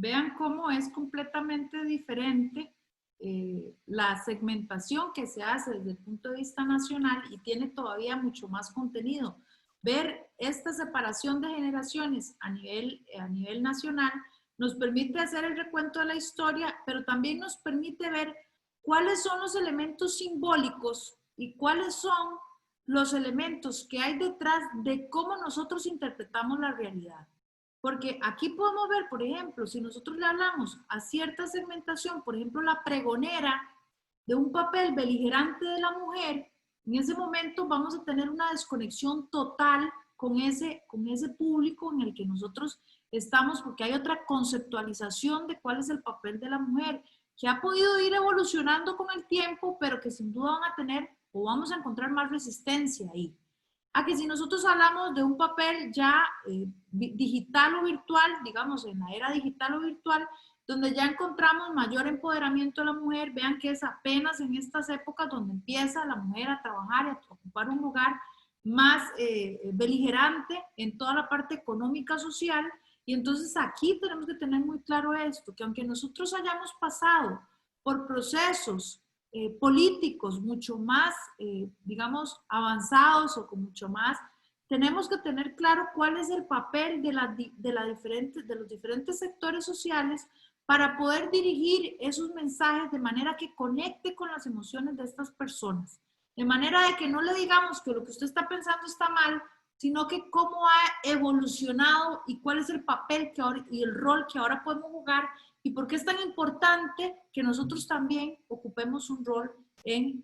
vean cómo es completamente diferente la segmentación que se hace desde el punto de vista nacional y tiene todavía mucho más contenido. Ver esta separación de generaciones a nivel nacional nos permite hacer el recuento de la historia, pero también nos permite ver cuáles son los elementos simbólicos y cuáles son los elementos que hay detrás de cómo nosotros interpretamos la realidad. Porque aquí podemos ver, por ejemplo, si nosotros le hablamos a cierta segmentación, por ejemplo, la pregonera de un papel beligerante de la mujer, en ese momento vamos a tener una desconexión total con ese público en el que nosotros estamos, porque hay otra conceptualización de cuál es el papel de la mujer, que ha podido ir evolucionando con el tiempo, pero que sin duda van a tener o vamos a encontrar más resistencia ahí. A que si nosotros hablamos de un papel ya digital o virtual, digamos en la era digital o virtual, donde ya encontramos mayor empoderamiento de la mujer, vean que es apenas en estas épocas donde empieza la mujer a trabajar y a ocupar un lugar más beligerante en toda la parte económica, social, y entonces aquí tenemos que tener muy claro esto, que aunque nosotros hayamos pasado por procesos políticos mucho más, digamos, avanzados o con mucho más, tenemos que tener claro cuál es el papel de los diferentes sectores sociales para poder dirigir esos mensajes de manera que conecte con las emociones de estas personas. De manera de que no le digamos que lo que usted está pensando está mal, sino que cómo ha evolucionado y cuál es el papel que ahora, y el rol que ahora podemos jugar y por qué es tan importante que nosotros también ocupemos un rol en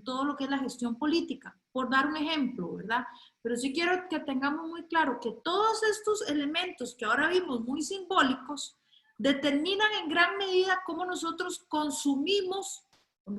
todo lo que es la gestión política, por dar un ejemplo, ¿verdad? Pero sí quiero que tengamos muy claro que todos estos elementos que ahora vimos muy simbólicos determinan en gran medida cómo nosotros consumimos,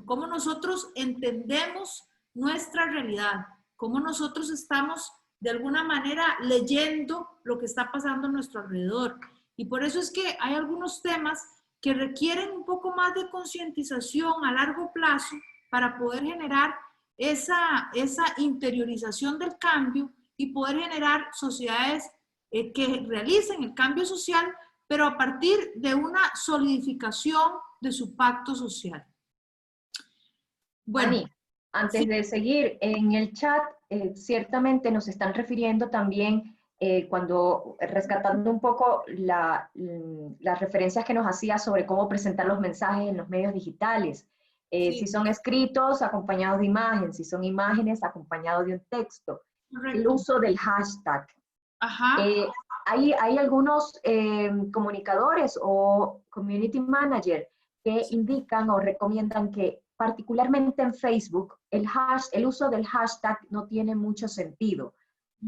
cómo nosotros entendemos nuestra realidad, cómo nosotros estamos de alguna manera leyendo lo que está pasando a nuestro alrededor. Y por eso es que hay algunos temas que requieren un poco más de concientización a largo plazo para poder generar esa interiorización del cambio y poder generar sociedades que realicen el cambio social, pero a partir de una solidificación de su pacto social. Bueno, Ani, antes de seguir, en el chat ciertamente nos están refiriendo también, cuando rescatando un poco las referencias que nos hacía sobre cómo presentar los mensajes en los medios digitales. Sí. Si son escritos acompañados de imágenes, si son imágenes acompañados de un texto. Correcto. El uso del hashtag. Ajá. Hay algunos comunicadores o community manager que indican o recomiendan que particularmente en Facebook el uso del hashtag no tiene mucho sentido.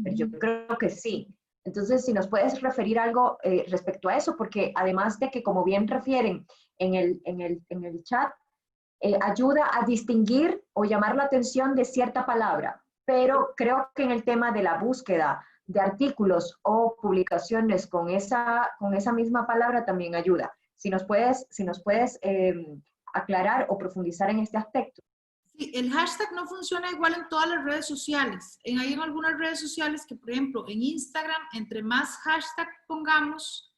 Pero yo creo que sí. Entonces, si nos puedes referir algo respecto a eso, porque además de que, como bien refieren en el chat, ayuda a distinguir o llamar la atención de cierta palabra, pero creo que en el tema de la búsqueda de artículos o publicaciones con esa misma palabra también ayuda. Si nos puedes aclarar o profundizar en este aspecto. Sí, el hashtag no funciona igual en todas las redes sociales. Hay en algunas redes sociales que, por ejemplo, en Instagram, entre más hashtag pongamos,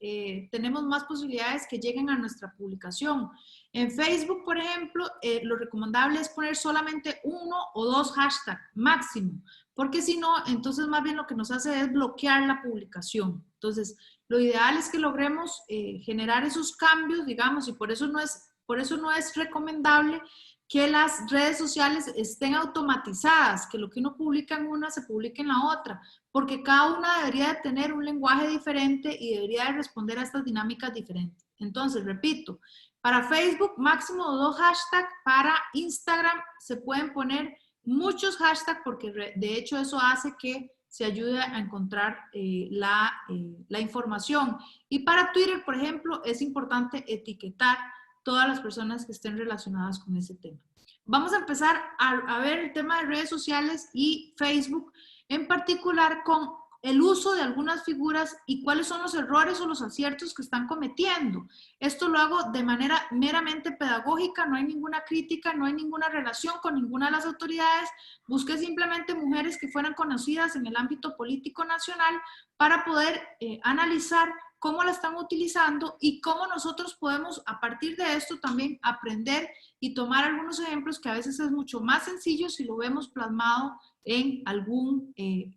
tenemos más posibilidades que lleguen a nuestra publicación. En Facebook, por ejemplo, lo recomendable es poner solamente 1 o 2 hashtags máximo, porque si no, entonces más bien lo que nos hace es bloquear la publicación. Entonces, lo ideal es que logremos generar esos cambios, digamos, y por eso no es recomendable que las redes sociales estén automatizadas, que lo que uno publica en una se publique en la otra, porque cada una debería de tener un lenguaje diferente y debería de responder a estas dinámicas diferentes. Entonces, repito, para Facebook máximo 2 hashtags, para Instagram se pueden poner muchos hashtags porque de hecho eso hace que se ayude a encontrar la información. Y para Twitter, por ejemplo, es importante etiquetar todas las personas que estén relacionadas con ese tema. Vamos a empezar a ver el tema de redes sociales y Facebook, en particular con el uso de algunas figuras y cuáles son los errores o los aciertos que están cometiendo. Esto lo hago de manera meramente pedagógica, no hay ninguna crítica, no hay ninguna relación con ninguna de las autoridades. Busqué simplemente mujeres que fueran conocidas en el ámbito político nacional para poder analizar cómo la están utilizando y cómo nosotros podemos a partir de esto también aprender y tomar algunos ejemplos que a veces es mucho más sencillo si lo vemos plasmado en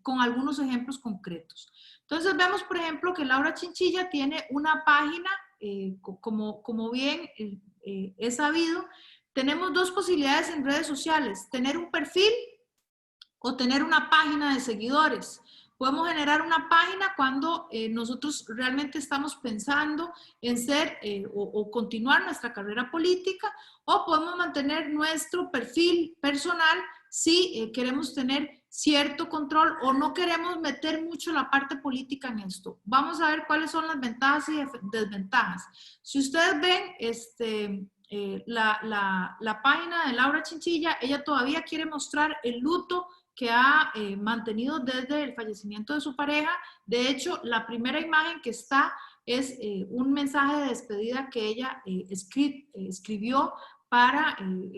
con algunos ejemplos concretos. Entonces vemos, por ejemplo, que Laura Chinchilla tiene una página, como bien es sabido. Tenemos dos posibilidades en redes sociales, tener un perfil o tener una página de seguidores. Podemos generar una página cuando nosotros realmente estamos pensando en ser o continuar nuestra carrera política, o podemos mantener nuestro perfil personal si queremos tener cierto control o no queremos meter mucho la parte política en esto. Vamos a ver cuáles son las ventajas y desventajas. Si ustedes ven la página de Laura Chinchilla, ella todavía quiere mostrar el luto que ha mantenido desde el fallecimiento de su pareja. De hecho, la primera imagen que está es un mensaje de despedida que ella escribió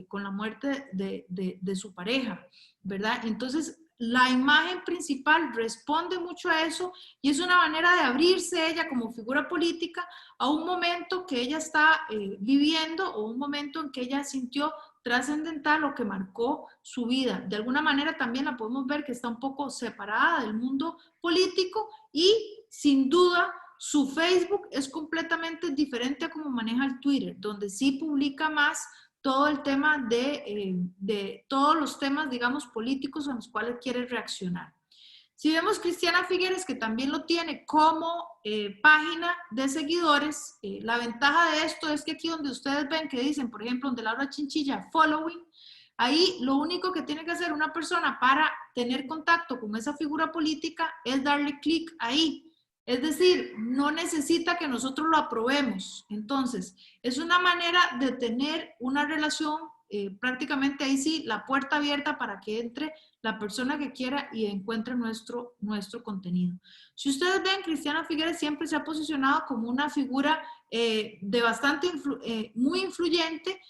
con la muerte de su pareja, ¿verdad? Entonces, la imagen principal responde mucho a eso y es una manera de abrirse ella como figura política a un momento que ella está viviendo o un momento en que ella sintió trascendental o que marcó su vida. De alguna manera también la podemos ver que está un poco separada del mundo político y sin duda su Facebook es completamente diferente a como maneja el Twitter, donde sí publica más todo el tema de todos los temas, digamos, políticos a los cuales quiere reaccionar. Si vemos Cristiana Figueres, que también lo tiene como página de seguidores, la ventaja de esto es que aquí donde ustedes ven que dicen, por ejemplo, donde Laura Chinchilla, following, ahí lo único que tiene que hacer una persona para tener contacto con esa figura política es darle clic ahí. Es decir, no necesita que nosotros lo aprobemos. Entonces, es una manera de tener una relación, prácticamente ahí sí, la puerta abierta para que entre la persona que quiera y encuentre nuestro contenido. Si ustedes ven, Cristiana Figueres siempre se ha posicionado como una figura muy influyente,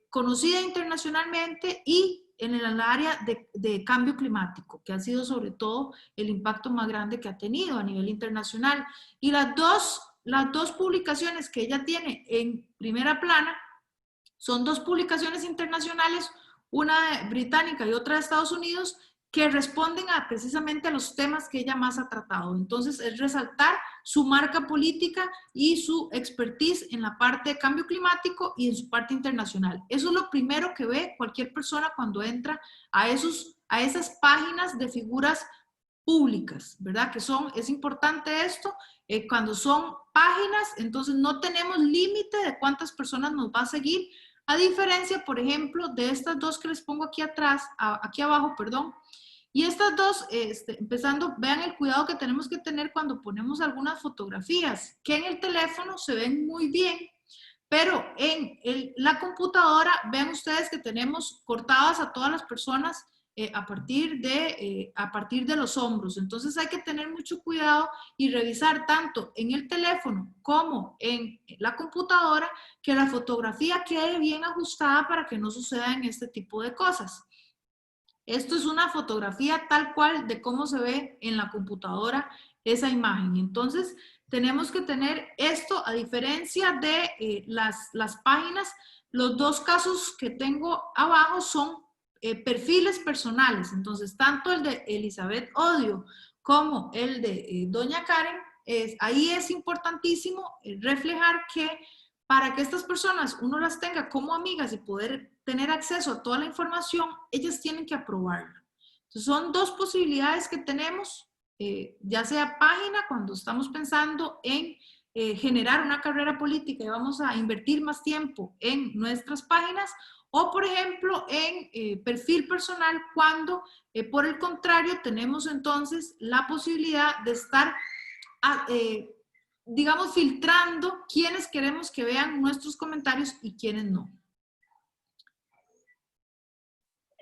conocida internacionalmente y en el área de cambio climático, que ha sido sobre todo el impacto más grande que ha tenido a nivel internacional. Y las dos publicaciones que ella tiene en primera plana son dos publicaciones internacionales, una británica y otra de Estados Unidos, que responden precisamente a los temas que ella más ha tratado. Entonces, es resaltar su marca política y su expertise en la parte de cambio climático y en su parte internacional. Eso es lo primero que ve cualquier persona cuando entra a esas páginas de figuras públicas, ¿verdad? Es importante esto, cuando son páginas, entonces no tenemos límite de cuántas personas nos va a seguir, a diferencia, por ejemplo, de estas dos que les pongo aquí abajo, perdón. Y estas dos, empezando, vean el cuidado que tenemos que tener cuando ponemos algunas fotografías, que en el teléfono se ven muy bien, pero en la computadora, vean ustedes que tenemos cortadas a todas las personas a partir de los hombros. Entonces hay que tener mucho cuidado y revisar tanto en el teléfono como en la computadora que la fotografía quede bien ajustada para que no sucedan este tipo de cosas. Esto es una fotografía tal cual de cómo se ve en la computadora esa imagen. Entonces, tenemos que tener esto, a diferencia de las páginas. Los dos casos que tengo abajo son perfiles personales. Entonces, tanto el de Elizabeth Odio como el de Doña Karen, ahí es importantísimo reflejar que para que estas personas uno las tenga como amigas y poder tener acceso a toda la información, ellas tienen que aprobarlo. Entonces, son dos posibilidades que tenemos, ya sea página, cuando estamos pensando en generar una carrera política y vamos a invertir más tiempo en nuestras páginas, o por ejemplo en perfil personal, cuando por el contrario tenemos entonces la posibilidad de estar digamos, filtrando quiénes queremos que vean nuestros comentarios y quiénes no.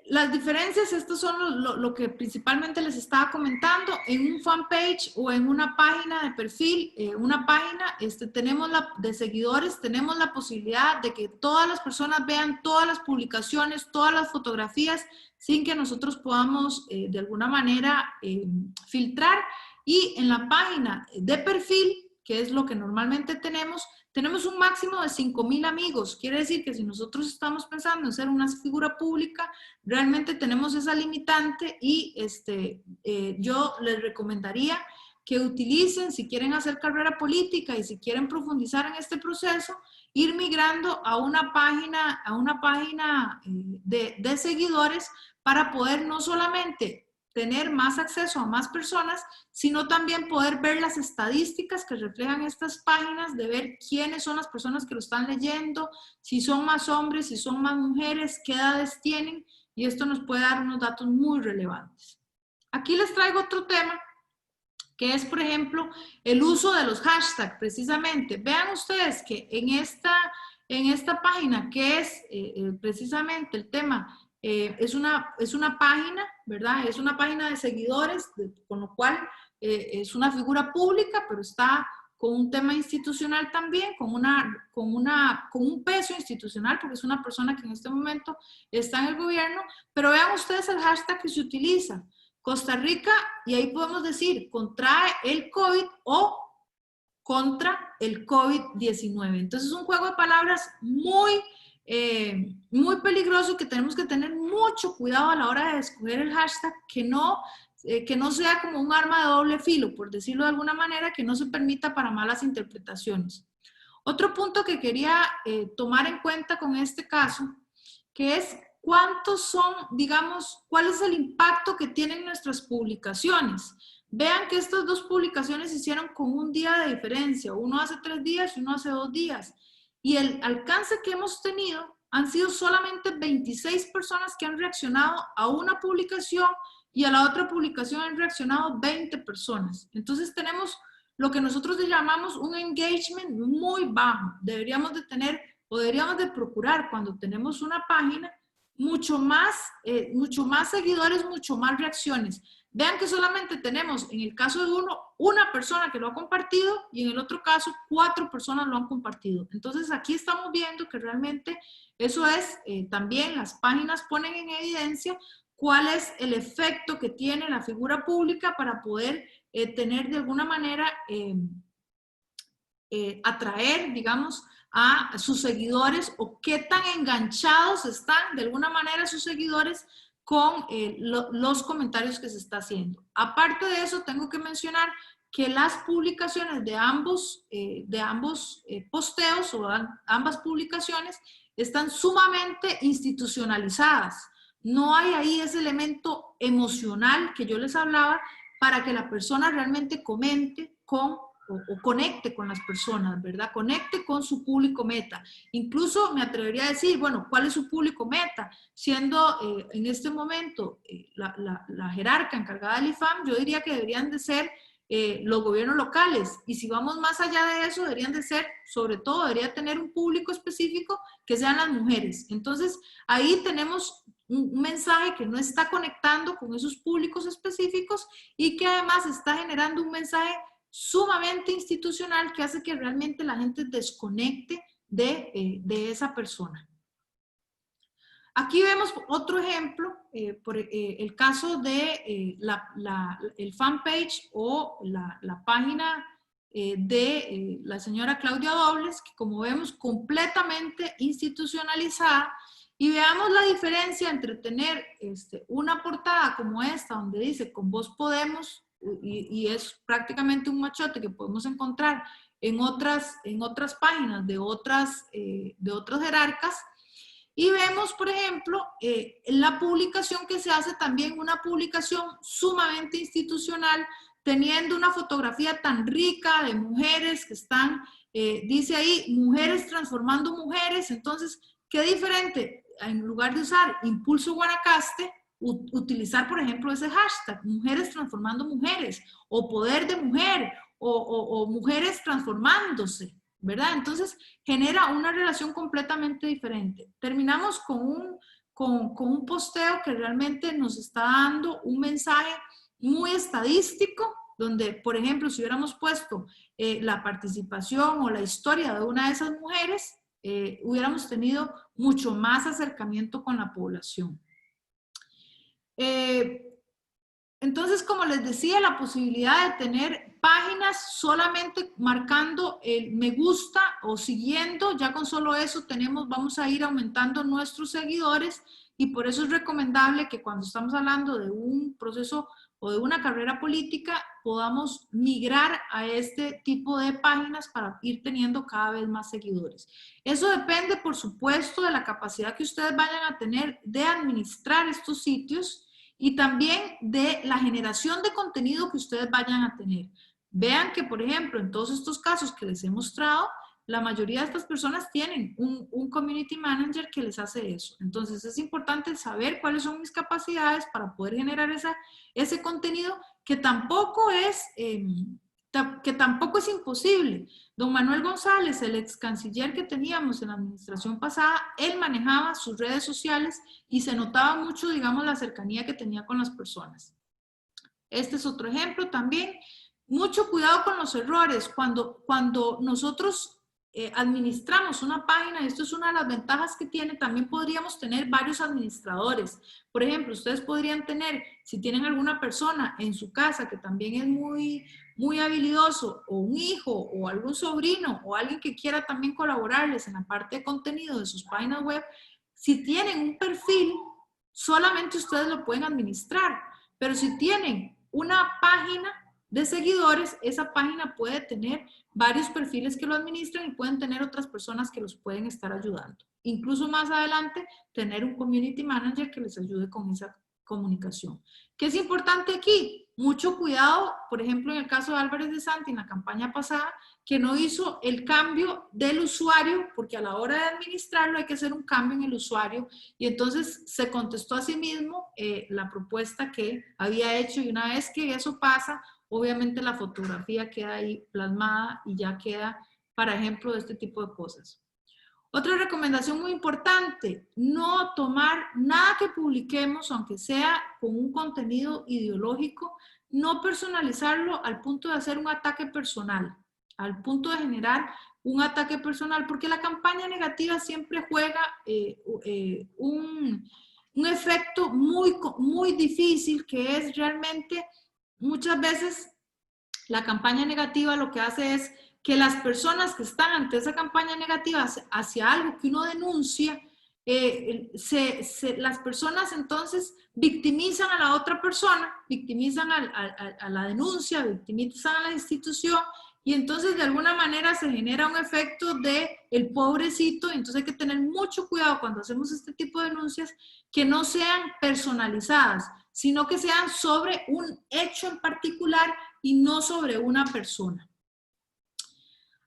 Las diferencias, estos son lo que principalmente les estaba comentando. En un fanpage o en una página de perfil, una página tenemos de seguidores, tenemos la posibilidad de que todas las personas vean todas las publicaciones, todas las fotografías, sin que nosotros podamos de alguna manera filtrar. Y en la página de perfil, que es lo que normalmente tenemos un máximo de 5,000 amigos. Quiere decir que si nosotros estamos pensando en ser una figura pública, realmente tenemos esa limitante y yo les recomendaría que utilicen, si quieren hacer carrera política y si quieren profundizar en este proceso, ir migrando a una página de seguidores para poder no solamente tener más acceso a más personas, sino también poder ver las estadísticas que reflejan estas páginas, de ver quiénes son las personas que lo están leyendo, si son más hombres, si son más mujeres, qué edades tienen, y esto nos puede dar unos datos muy relevantes. Aquí les traigo otro tema, que es, por ejemplo, el uso de los hashtags, precisamente. Vean ustedes que en esta página, que es precisamente el tema, es una página, ¿verdad? Es una página de seguidores, con lo cual es una figura pública, pero está con un tema institucional también, con un peso institucional, porque es una persona que en este momento está en el gobierno, pero vean ustedes el hashtag que se utiliza. Costa Rica, y ahí podemos decir, contrae el COVID o contra el COVID-19. Entonces es un juego de palabras muy peligroso, que tenemos que tener mucho cuidado a la hora de escoger el hashtag, que no sea como un arma de doble filo, por decirlo de alguna manera, que no se permita para malas interpretaciones. Otro punto que quería tomar en cuenta con este caso, que es cuántos son, digamos, cuál es el impacto que tienen nuestras publicaciones. Vean que estas dos publicaciones se hicieron con un día de diferencia, uno hace 3 días y uno hace 2 días. Y el alcance que hemos tenido han sido solamente 26 personas que han reaccionado a una publicación, y a la otra publicación han reaccionado 20 personas. Entonces tenemos lo que nosotros llamamos un engagement muy bajo. Deberíamos de procurar, cuando tenemos una página, mucho más seguidores, mucho más reacciones. Vean que solamente tenemos, en el caso de una persona que lo ha compartido, y en el otro caso 4 personas lo han compartido. Entonces aquí estamos viendo que realmente eso es, también las páginas ponen en evidencia cuál es el efecto que tiene la figura pública para poder tener de alguna manera, atraer, digamos, a sus seguidores, o qué tan enganchados están de alguna manera sus seguidores con los comentarios que se está haciendo. Aparte de eso, tengo que mencionar que las publicaciones de ambos posteos o ambas publicaciones están sumamente institucionalizadas. No hay ahí ese elemento emocional que yo les hablaba para que la persona realmente comente o conecte con las personas, ¿verdad? Conecte con su público meta. Incluso me atrevería a decir, bueno, ¿cuál es su público meta? Siendo en este momento la jerarca encargada del IFAM, yo diría que deberían de ser los gobiernos locales. Y si vamos más allá de eso, deberían de ser, sobre todo, debería tener un público específico que sean las mujeres. Entonces, ahí tenemos un mensaje que no está conectando con esos públicos específicos y que además está generando un mensaje sumamente institucional que hace que realmente la gente desconecte de esa persona. Aquí vemos otro ejemplo, el caso de el fanpage o la página de la señora Claudia Dobles, que como vemos completamente institucionalizada. Y veamos la diferencia entre tener una portada como esta, donde dice "Con vos podemos", y es prácticamente un machote que podemos encontrar en otras páginas de otras jerarcas. Y vemos, por ejemplo, la publicación que se hace también, una publicación sumamente institucional, teniendo una fotografía tan rica de mujeres que están, dice ahí, mujeres transformando mujeres. Entonces, ¿qué diferente? En lugar de usar Impulso Guanacaste, utilizar, por ejemplo, ese hashtag, mujeres transformando mujeres, o poder de mujer, o mujeres transformándose, ¿verdad? Entonces, genera una relación completamente diferente. Terminamos con un posteo que realmente nos está dando un mensaje muy estadístico, donde, por ejemplo, si hubiéramos puesto la participación o la historia de una de esas mujeres, hubiéramos tenido mucho más acercamiento con la población. Entonces, como les decía, la posibilidad de tener páginas solamente marcando el me gusta o siguiendo, ya con solo eso vamos a ir aumentando nuestros seguidores, y por eso es recomendable que cuando estamos hablando de un proceso o de una carrera política, podamos migrar a este tipo de páginas para ir teniendo cada vez más seguidores. Eso depende, por supuesto, de la capacidad que ustedes vayan a tener de administrar estos sitios, y también de la generación de contenido que ustedes vayan a tener. Vean que, por ejemplo, en todos estos casos que les he mostrado, la mayoría de estas personas tienen un community manager que les hace eso. Entonces es importante saber cuáles son mis capacidades para poder generar ese contenido, que tampoco es imposible. Don Manuel González, el ex canciller que teníamos en la administración pasada, él manejaba sus redes sociales y se notaba mucho, digamos, la cercanía que tenía con las personas. Este es otro ejemplo también. Mucho cuidado con los errores. Cuando nosotros administramos una página, esto es una de las ventajas que tiene, también podríamos tener varios administradores. Por ejemplo, ustedes podrían tener, si tienen alguna persona en su casa que también es muy habilidoso, o un hijo, o algún sobrino, o alguien que quiera también colaborarles en la parte de contenido de sus páginas web, si tienen un perfil, solamente ustedes lo pueden administrar. Pero si tienen una página de seguidores, esa página puede tener varios perfiles que lo administran y pueden tener otras personas que los pueden estar ayudando. Incluso más adelante, tener un community manager que les ayude con esa comunicación. ¿Qué es importante aquí? Mucho cuidado, por ejemplo, en el caso de Álvarez de Santi, en la campaña pasada, que no hizo el cambio del usuario, porque a la hora de administrarlo hay que hacer un cambio en el usuario, y entonces se contestó a sí mismo la propuesta que había hecho, y una vez que eso pasa, obviamente la fotografía queda ahí plasmada y ya queda para ejemplo de este tipo de cosas. Otra recomendación muy importante, no tomar nada que publiquemos, aunque sea con un contenido ideológico, no personalizarlo al punto de hacer un ataque personal, al punto de generar un ataque personal, porque la campaña negativa siempre juega un efecto muy difícil, que es realmente, muchas veces la campaña negativa lo que hace es que las personas que están ante esa campaña negativa hacia algo que uno denuncia, las personas entonces victimizan a la otra persona, victimizan a la denuncia, victimizan a la institución, y entonces de alguna manera se genera un efecto de el pobrecito. Entonces hay que tener mucho cuidado cuando hacemos este tipo de denuncias, que no sean personalizadas, sino que sean sobre un hecho en particular y no sobre una persona.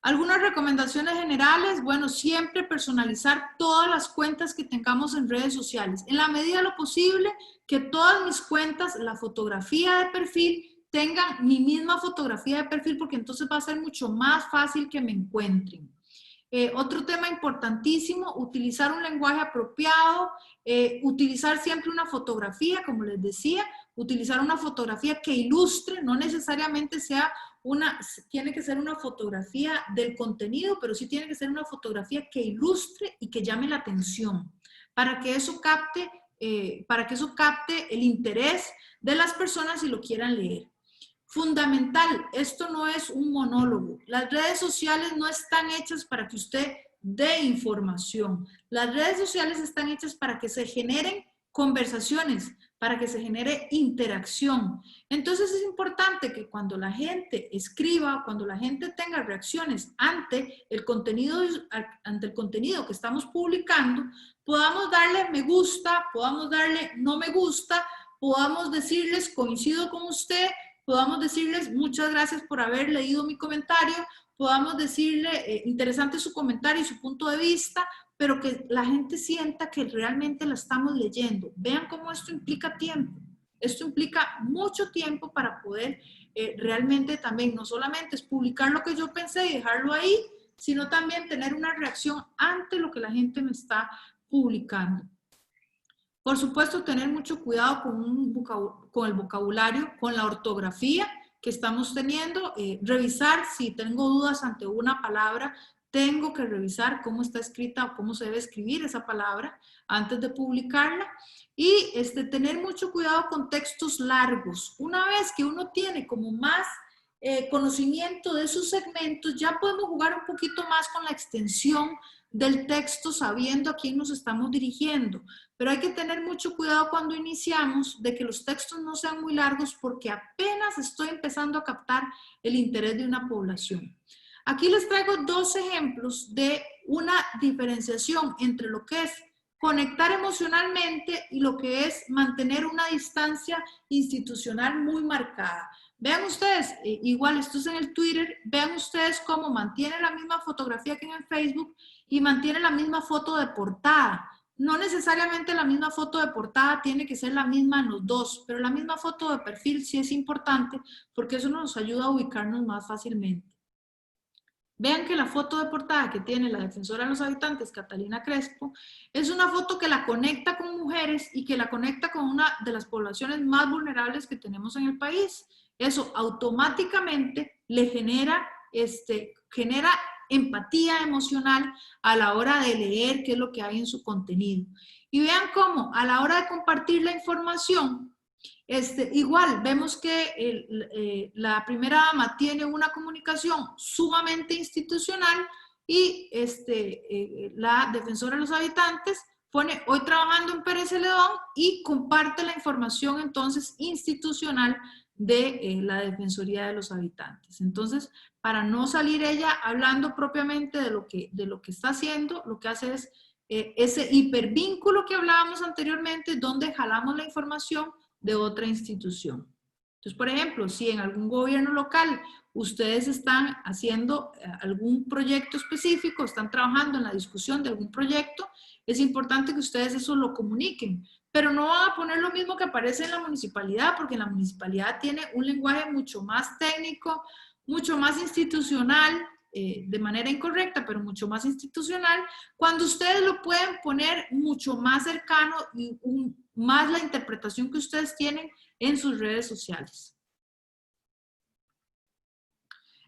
Algunas recomendaciones generales, bueno, siempre personalizar todas las cuentas que tengamos en redes sociales. En la medida de lo posible, que todas mis cuentas, la fotografía de perfil, tengan mi misma fotografía de perfil, porque entonces va a ser mucho más fácil que me encuentren. Otro tema importantísimo, utilizar un lenguaje apropiado, utilizar siempre una fotografía, como les decía, utilizar una fotografía que ilustre, no necesariamente tiene que ser una fotografía del contenido, pero sí tiene que ser una fotografía que ilustre y que llame la atención, para que eso capte el interés de las personas y lo quieran leer. Fundamental, esto no es un monólogo. Las redes sociales no están hechas para que usted dé información. Las redes sociales están hechas para que se generen conversaciones, para que se genere interacción. Entonces es importante que cuando la gente escriba, cuando la gente tenga reacciones ante el contenido que estamos publicando, podamos darle me gusta, podamos darle no me gusta, podamos decirles coincido con usted, podamos decirles muchas gracias por haber leído mi comentario, podamos decirle interesante su comentario y su punto de vista, pero que la gente sienta que realmente la estamos leyendo. Vean cómo esto implica tiempo. Esto implica mucho tiempo para poder realmente también, no solamente es publicar lo que yo pensé y dejarlo ahí, sino también tener una reacción ante lo que la gente me está publicando. Por supuesto, tener mucho cuidado con el vocabulario, con la ortografía que estamos teniendo, revisar si tengo dudas ante una palabra, tengo que revisar cómo está escrita o cómo se debe escribir esa palabra antes de publicarla. Y tener mucho cuidado con textos largos. Una vez que uno tiene como más conocimiento de sus segmentos, ya podemos jugar un poquito más con la extensión del texto sabiendo a quién nos estamos dirigiendo. Pero hay que tener mucho cuidado cuando iniciamos de que los textos no sean muy largos porque apenas estoy empezando a captar el interés de una población. Aquí les traigo dos ejemplos de una diferenciación entre lo que es conectar emocionalmente y lo que es mantener una distancia institucional muy marcada. Vean ustedes, igual esto es en el Twitter, vean ustedes cómo mantiene la misma fotografía que en el Facebook y mantiene la misma foto de portada. No necesariamente la misma foto de portada tiene que ser la misma en los dos, pero la misma foto de perfil sí es importante porque eso nos ayuda a ubicarnos más fácilmente. Vean que la foto de portada que tiene la defensora de los habitantes, Catalina Crespo, es una foto que la conecta con mujeres y que la conecta con una de las poblaciones más vulnerables que tenemos en el país. Eso automáticamente le genera empatía emocional a la hora de leer qué es lo que hay en su contenido. Y vean cómo a la hora de compartir la información, igual vemos que la primera dama tiene una comunicación sumamente institucional y la defensora de los habitantes pone hoy trabajando en Pérez Celedón y comparte la información entonces institucional de la Defensoría de los Habitantes. Entonces, para no salir ella hablando propiamente de lo que está haciendo, lo que hace es ese hipervínculo que hablábamos anteriormente, donde jalamos la información de otra institución. Entonces, por ejemplo, si en algún gobierno local ustedes están haciendo algún proyecto específico, están trabajando en la discusión de algún proyecto, es importante que ustedes eso lo comuniquen, pero no van a poner lo mismo que aparece en la municipalidad, porque la municipalidad tiene un lenguaje mucho más técnico, mucho más institucional, de manera incorrecta, pero mucho más institucional, cuando ustedes lo pueden poner mucho más cercano y más la interpretación que ustedes tienen en sus redes sociales.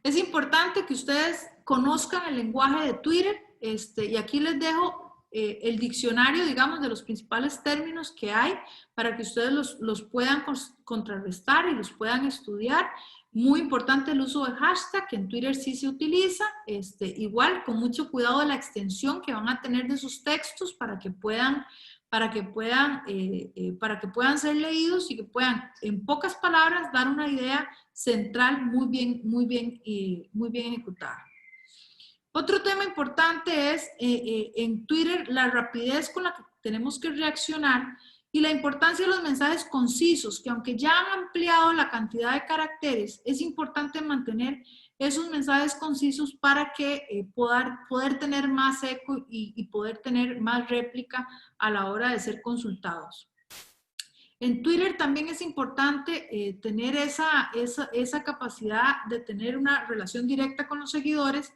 Es importante que ustedes conozcan el lenguaje de Twitter, y aquí les dejo el diccionario, digamos, de los principales términos que hay para que ustedes los puedan contrarrestar y los puedan estudiar. Muy importante el uso de hashtag, que en Twitter sí se utiliza, igual con mucho cuidado de la extensión que van a tener de sus textos para que puedan ser leídos y que puedan, en pocas palabras, dar una idea central muy bien ejecutada. Otro tema importante es en Twitter la rapidez con la que tenemos que reaccionar y la importancia de los mensajes concisos, que aunque ya han ampliado la cantidad de caracteres, es importante mantener esos mensajes concisos para que poder tener más eco y poder tener más réplica a la hora de ser consultados. En Twitter también es importante tener esa capacidad de tener una relación directa con los seguidores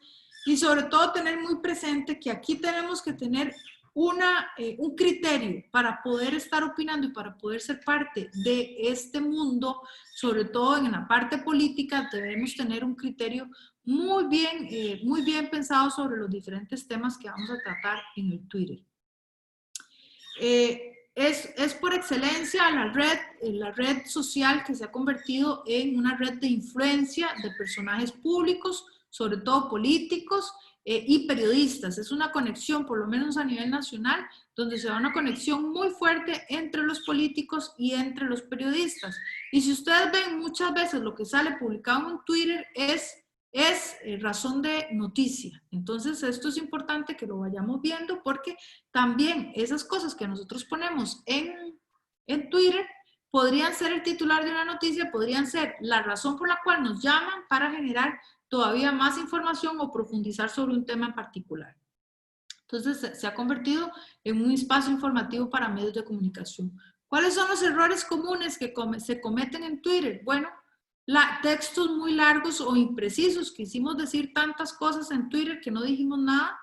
y sobre todo tener muy presente que aquí tenemos que tener un criterio para poder estar opinando y para poder ser parte de este mundo, sobre todo en la parte política, debemos tener un criterio muy bien pensado sobre los diferentes temas que vamos a tratar en el Twitter. Es por excelencia la red social que se ha convertido en una red de influencia de personajes públicos, sobre todo políticos, y periodistas. Es una conexión, por lo menos a nivel nacional, donde se da una conexión muy fuerte entre los políticos y entre los periodistas. Y si ustedes ven muchas veces lo que sale publicado en Twitter es razón de noticia. Entonces esto es importante que lo vayamos viendo porque también esas cosas que nosotros ponemos en Twitter podrían ser el titular de una noticia, podrían ser la razón por la cual nos llaman para generar todavía más información o profundizar sobre un tema en particular. Entonces se ha convertido en un espacio informativo para medios de comunicación. ¿Cuáles son los errores comunes que se cometen en Twitter? Bueno, textos muy largos o imprecisos, quisimos decir tantas cosas en Twitter que no dijimos nada.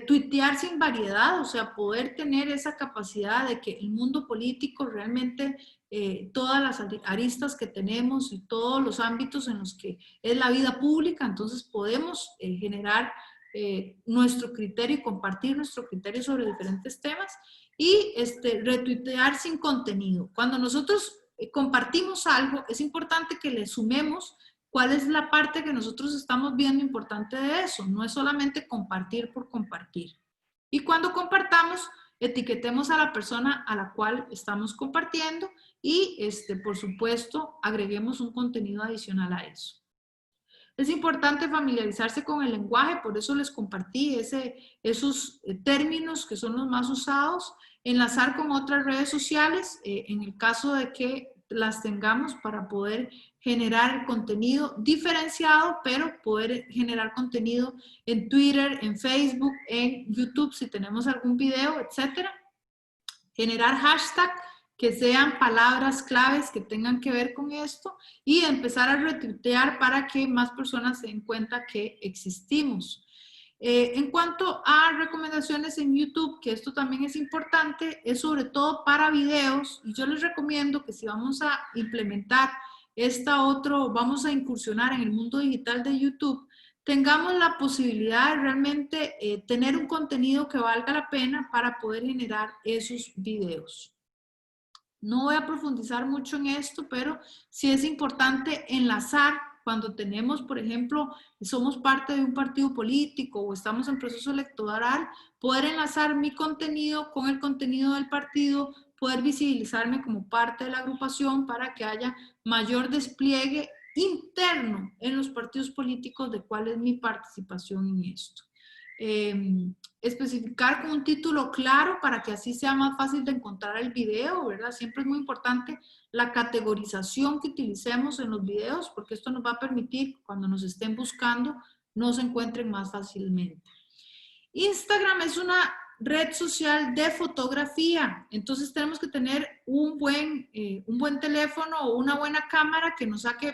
Tuitear sin variedad, o sea, poder tener esa capacidad de que el mundo político realmente, todas las aristas que tenemos y todos los ámbitos en los que es la vida pública, entonces podemos generar nuestro criterio y compartir nuestro criterio sobre diferentes temas, y retuitear sin contenido. Cuando nosotros compartimos algo, es importante que le sumemos cuál es la parte que nosotros estamos viendo importante de eso. No es solamente compartir por compartir. Y cuando compartamos, etiquetemos a la persona a la cual estamos compartiendo y, por supuesto, agreguemos un contenido adicional a eso. Es importante familiarizarse con el lenguaje, por eso les compartí esos términos que son los más usados, enlazar con otras redes sociales, en el caso de que las tengamos, para poder generar contenido diferenciado, pero poder generar contenido en Twitter, en Facebook, en YouTube, si tenemos algún video, etcétera. Generar hashtag que sean palabras claves que tengan que ver con esto y empezar a retuitear para que más personas se den cuenta que existimos. En cuanto a recomendaciones en YouTube, que esto también es importante, es sobre todo para videos, y yo les recomiendo que si vamos a implementar vamos a incursionar en el mundo digital de YouTube, tengamos la posibilidad de realmente tener un contenido que valga la pena para poder generar esos videos. No voy a profundizar mucho en esto, pero sí es importante enlazar cuando tenemos, por ejemplo, somos parte de un partido político o estamos en proceso electoral, poder enlazar mi contenido con el contenido del partido, poder visibilizarme como parte de la agrupación para que haya mayor despliegue interno en los partidos políticos de cuál es mi participación en esto. Especificar con un título claro para que así sea más fácil de encontrar el video, ¿verdad? Siempre es muy importante la categorización que utilicemos en los videos, porque esto nos va a permitir, cuando nos estén buscando, nos encuentren más fácilmente. Instagram es una red social de fotografía, entonces tenemos que tener un buen teléfono o una buena cámara que nos saque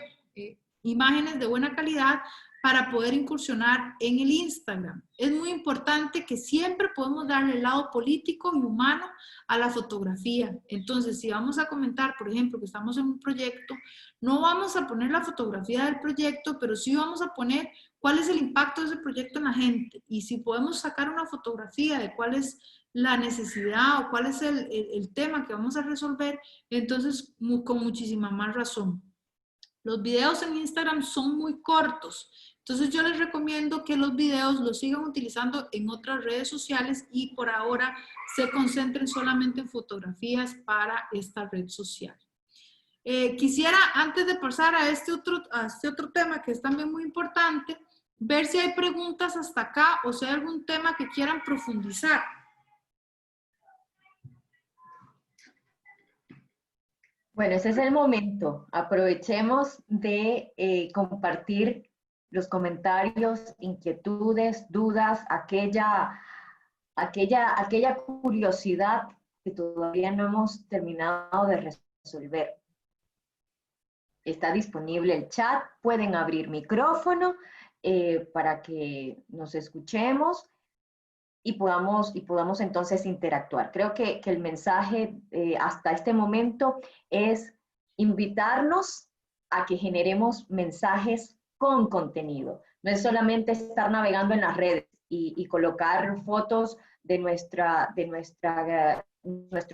imágenes de buena calidad para poder incursionar en el Instagram. Es muy importante que siempre podemos darle el lado político y humano a la fotografía. Entonces, si vamos a comentar, por ejemplo, que estamos en un proyecto, no vamos a poner la fotografía del proyecto, pero sí vamos a poner cuál es el impacto de ese proyecto en la gente. Y si podemos sacar una fotografía de cuál es la necesidad o cuál es el tema que vamos a resolver, entonces con muchísima más razón. Los videos en Instagram son muy cortos, entonces yo les recomiendo que los videos los sigan utilizando en otras redes sociales y por ahora se concentren solamente en fotografías para esta red social. Quisiera, antes de pasar a este otro tema que es también muy importante, ver si hay preguntas hasta acá o si hay algún tema que quieran profundizar. Bueno, ese es el momento. Aprovechemos de compartir los comentarios, inquietudes, dudas, aquella curiosidad que todavía no hemos terminado de resolver. Está disponible el chat, pueden abrir micrófono para que nos escuchemos y podamos entonces interactuar. Creo que el mensaje hasta este momento es invitarnos a que generemos mensajes con contenido. No es solamente estar navegando en las redes y colocar fotos de nuestro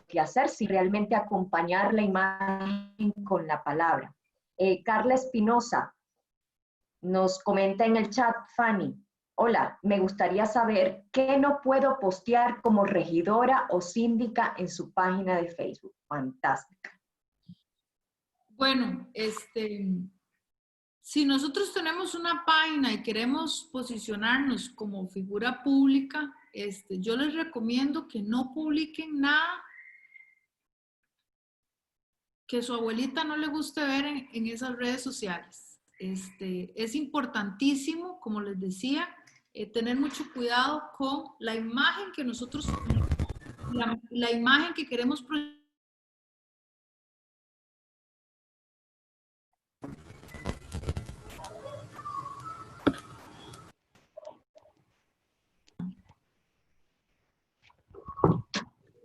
quehacer, sino realmente acompañar la imagen con la palabra. Carla Espinosa nos comenta en el chat, Fanny, hola, me gustaría saber qué no puedo postear como regidora o síndica en su página de Facebook. Fantástica. Bueno, si nosotros tenemos una página y queremos posicionarnos como figura pública, yo les recomiendo que no publiquen nada que su abuelita no le guste ver en esas redes sociales. Es importantísimo, como les decía, tener mucho cuidado con la imagen que nosotros, la imagen que queremos proyectar.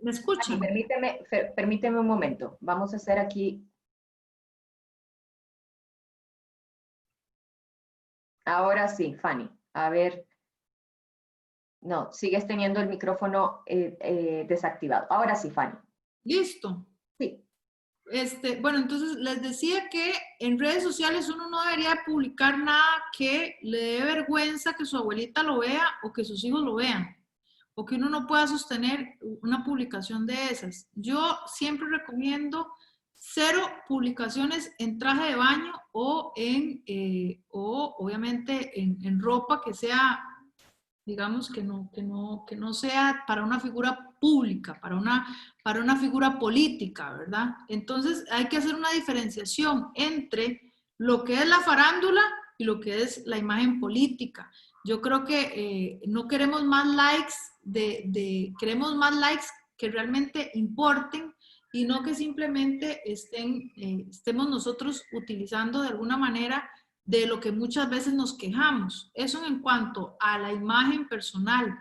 ¿Me escuchan? Permíteme un momento. Vamos a hacer aquí. Ahora sí, Fanny. A ver. No, sigues teniendo el micrófono desactivado. Ahora sí, Fanny. Listo. Sí. Bueno, entonces les decía que en redes sociales uno no debería publicar nada que le dé vergüenza que su abuelita lo vea o que sus hijos lo vean, o que uno no pueda sostener una publicación de esas. Yo siempre recomiendo 0 publicaciones en traje de baño o obviamente en ropa que sea, digamos, que no sea para una figura pública, para una figura política, ¿verdad? Entonces hay que hacer una diferenciación entre lo que es la farándula y lo que es la imagen política. Yo creo que no queremos más likes, queremos más likes que realmente importen y no que simplemente estemos nosotros utilizando de alguna manera de lo que muchas veces nos quejamos. Eso en cuanto a la imagen personal.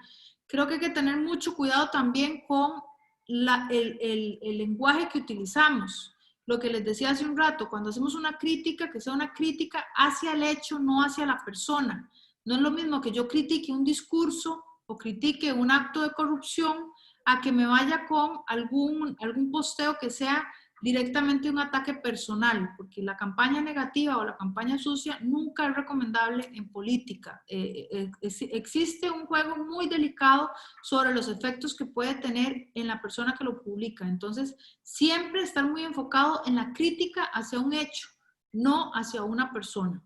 Creo que hay que tener mucho cuidado también con el lenguaje que utilizamos. Lo que les decía hace un rato, cuando hacemos una crítica, que sea una crítica hacia el hecho, no hacia la persona. No es lo mismo que yo critique un discurso o critique un acto de corrupción a que me vaya con algún posteo que sea directamente un ataque personal, porque la campaña negativa o la campaña sucia nunca es recomendable en política. Existe un juego muy delicado sobre los efectos que puede tener en la persona que lo publica. Entonces, siempre estar muy enfocado en la crítica hacia un hecho, no hacia una persona.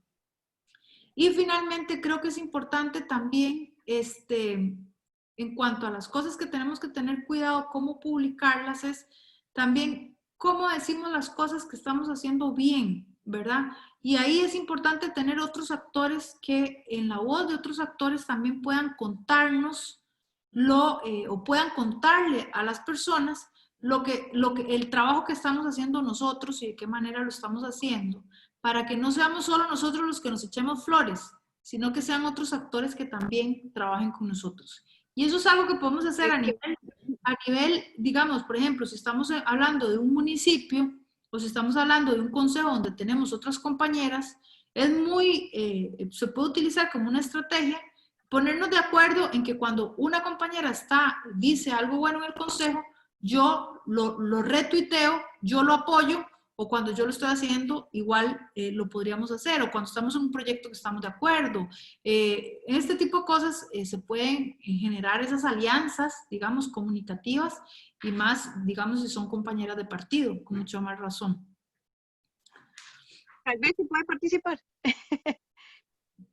Y finalmente, creo que es importante también, en cuanto a las cosas que tenemos que tener cuidado, cómo publicarlas, es también cómo decimos las cosas que estamos haciendo bien, ¿verdad? Y ahí es importante tener otros actores que en la voz de otros actores también puedan contarnos o puedan contarle a las personas el trabajo que estamos haciendo nosotros y de qué manera lo estamos haciendo, para que no seamos solo nosotros los que nos echemos flores, sino que sean otros actores que también trabajen con nosotros. Y eso es algo que podemos hacer a nivel, digamos, por ejemplo, si estamos hablando de un municipio o si estamos hablando de un consejo donde tenemos otras compañeras, se puede utilizar como una estrategia ponernos de acuerdo en que cuando una compañera dice algo bueno en el consejo, yo lo retuiteo, yo lo apoyo, o cuando yo lo estoy haciendo, igual lo podríamos hacer, o cuando estamos en un proyecto que estamos de acuerdo. En este tipo de cosas se pueden generar esas alianzas, digamos, comunicativas, y más, digamos, si son compañeras de partido, con mucha más razón. Tal vez se puede participar.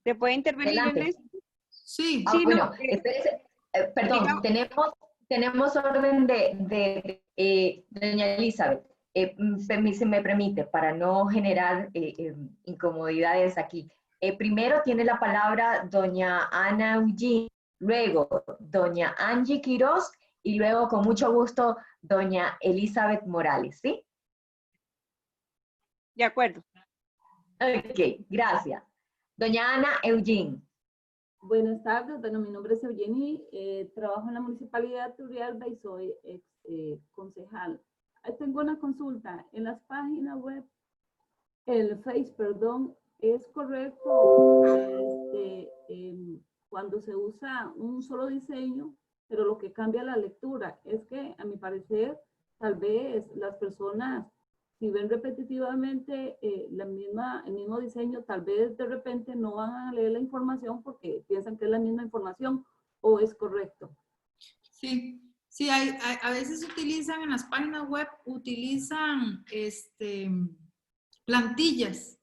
¿Se puede intervenir en esto? Sí. Sí, bueno, perdón, tenemos orden de doña Elizabeth. Si me permite, para no generar incomodidades aquí. Primero tiene la palabra doña Ana Eugene, luego doña Angie Quiroz y luego con mucho gusto doña Elizabeth Morales, ¿sí? De acuerdo. Ok, gracias. Doña Ana Eugene. Buenas tardes, bueno, mi nombre es Eugenie, trabajo en la Municipalidad de Turrialba y soy concejal. Tengo una consulta. En las páginas web, el Face, perdón, ¿es correcto cuando se usa un solo diseño, pero lo que cambia la lectura? Es que, a mi parecer, tal vez las personas, si ven repetitivamente el mismo diseño, tal vez de repente no van a leer la información porque piensan que es la misma información, ¿o es correcto? Sí. Sí, a veces utilizan en las páginas web, utilizan plantillas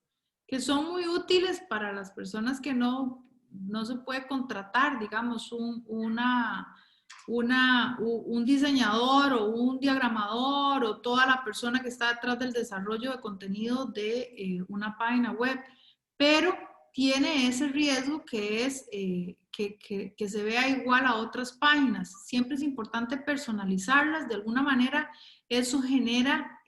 que son muy útiles para las personas que no se puede contratar, digamos, un diseñador o un diagramador o toda la persona que está detrás del desarrollo de contenido de una página web, pero tiene ese riesgo que es que se vea igual a otras páginas. Siempre es importante personalizarlas. De alguna manera, eso genera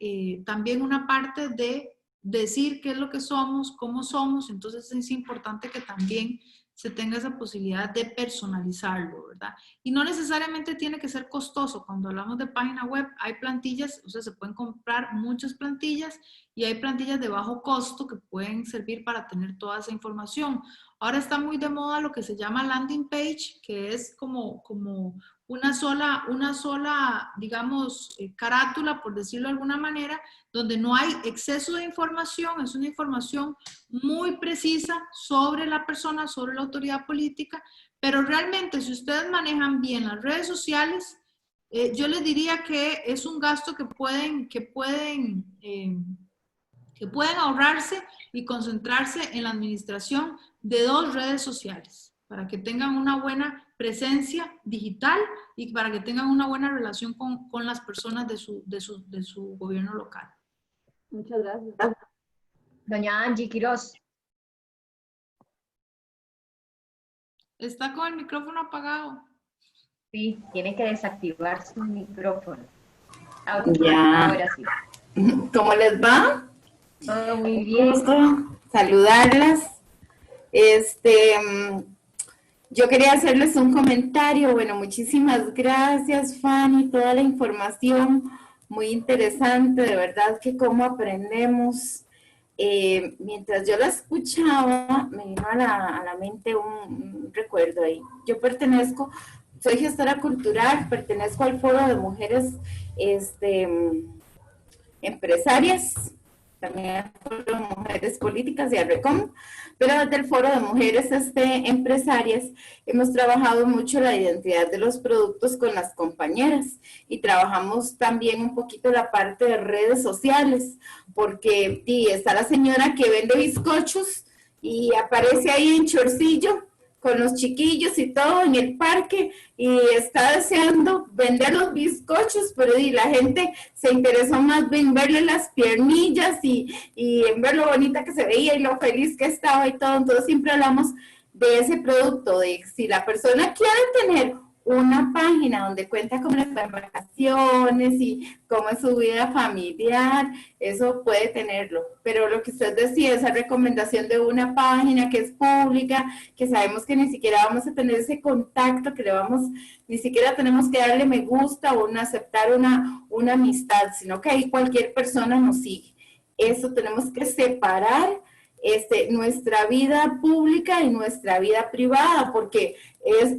también una parte de decir qué es lo que somos, cómo somos. Entonces, es importante que también se tenga esa posibilidad de personalizarlo, ¿verdad? Y no necesariamente tiene que ser costoso. Cuando hablamos de página web, hay plantillas, o sea, se pueden comprar muchas plantillas y hay plantillas de bajo costo que pueden servir para tener toda esa información. Ahora está muy de moda lo que se llama landing page, que es como una sola, digamos, carátula, por decirlo de alguna manera, donde no hay exceso de información, es una información muy precisa sobre la persona, sobre la autoridad política, pero realmente si ustedes manejan bien las redes sociales, yo les diría que es un gasto que pueden ahorrarse y concentrarse en la administración de 2 redes sociales para que tengan una buena presencia digital y para que tengan una buena relación con las personas de su gobierno local. Muchas gracias. Doña Angie Quiroz. Está con el micrófono apagado. Sí, tiene que desactivar su micrófono. Ya. Ahora sí. ¿Cómo les va? Todo muy Un bien. gusto saludarlas. Yo quería hacerles un comentario. Bueno, muchísimas gracias, Fanny, toda la información muy interesante, de verdad que cómo aprendemos. Mientras yo la escuchaba, me vino a la mente un recuerdo ahí. Yo soy gestora cultural, pertenezco al Foro de Mujeres Empresarias, también al Foro de Mujeres Políticas y al RECOM, pero desde el Foro de Mujeres Empresarias hemos trabajado mucho la identidad de los productos con las compañeras y trabajamos también un poquito la parte de redes sociales, porque está la señora que vende bizcochos y aparece ahí en chorcillo con los chiquillos y todo en el parque y está deseando vender los bizcochos, pero la gente se interesó más en verle las piernillas y en ver lo bonita que se veía y lo feliz que estaba y todo. Entonces siempre hablamos de ese producto, de si la persona quiere tener una página donde cuenta cómo las vacaciones y cómo es su vida familiar, eso puede tenerlo. Pero lo que usted decía, esa recomendación de una página que es pública, que sabemos que ni siquiera vamos a tener ese contacto, ni siquiera tenemos que darle me gusta o aceptar una amistad, sino que ahí cualquier persona nos sigue. Eso tenemos que separar nuestra vida pública y nuestra vida privada, porque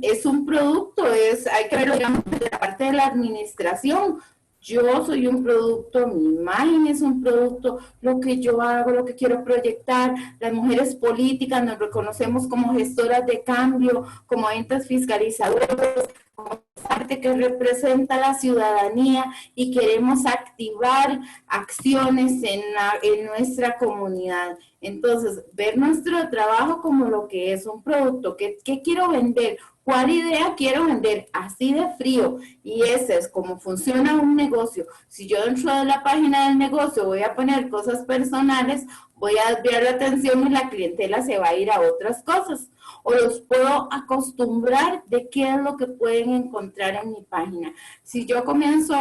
es un producto, hay que verlo, digamos, desde la parte de la administración. Yo soy un producto, mi imagen es un producto, lo que yo hago, lo que quiero proyectar. Las mujeres políticas nos reconocemos como gestoras de cambio, como entes fiscalizadores, como parte que representa a la ciudadanía y queremos activar acciones en nuestra comunidad. Entonces, ver nuestro trabajo como lo que es un producto, ¿qué quiero vender? ¿Cuál idea quiero vender? Así de frío. Y ese es como funciona un negocio. Si yo dentro de la página del negocio voy a poner cosas personales, voy a desviar la atención y la clientela se va a ir a otras cosas. O los puedo acostumbrar de qué es lo que pueden encontrar en mi página. Si yo comienzo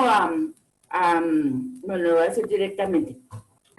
bueno, lo voy a decir directamente,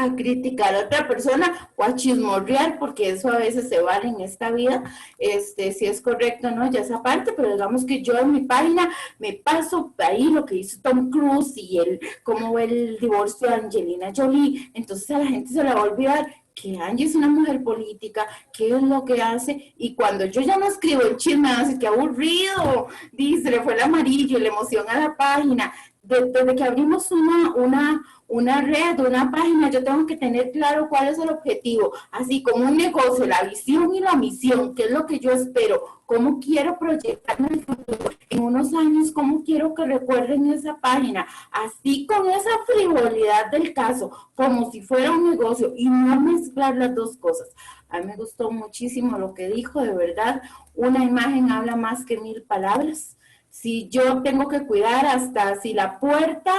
a criticar a otra persona o a chismorrear, porque eso a veces se vale en esta vida, si es correcto, ¿no? Ya esa parte, pero digamos que yo en mi página me paso ahí lo que hizo Tom Cruise y cómo el divorcio de Angelina Jolie, entonces a la gente se la va a olvidar que Angie es una mujer política, qué es lo que hace, y cuando yo ya no escribo el chisme, así que aburrido, dice, le fue el amarillo, la emoción a la página. Desde que abrimos una red, una página, yo tengo que tener claro cuál es el objetivo, así como un negocio, la visión y la misión, qué es lo que yo espero, cómo quiero proyectarme en el futuro, en unos años, cómo quiero que recuerden esa página, así con esa frivolidad del caso, como si fuera un negocio, y no mezclar las dos cosas. A mí me gustó muchísimo lo que dijo, de verdad, una imagen habla más que 1000 palabras. Si yo tengo que cuidar hasta si la puerta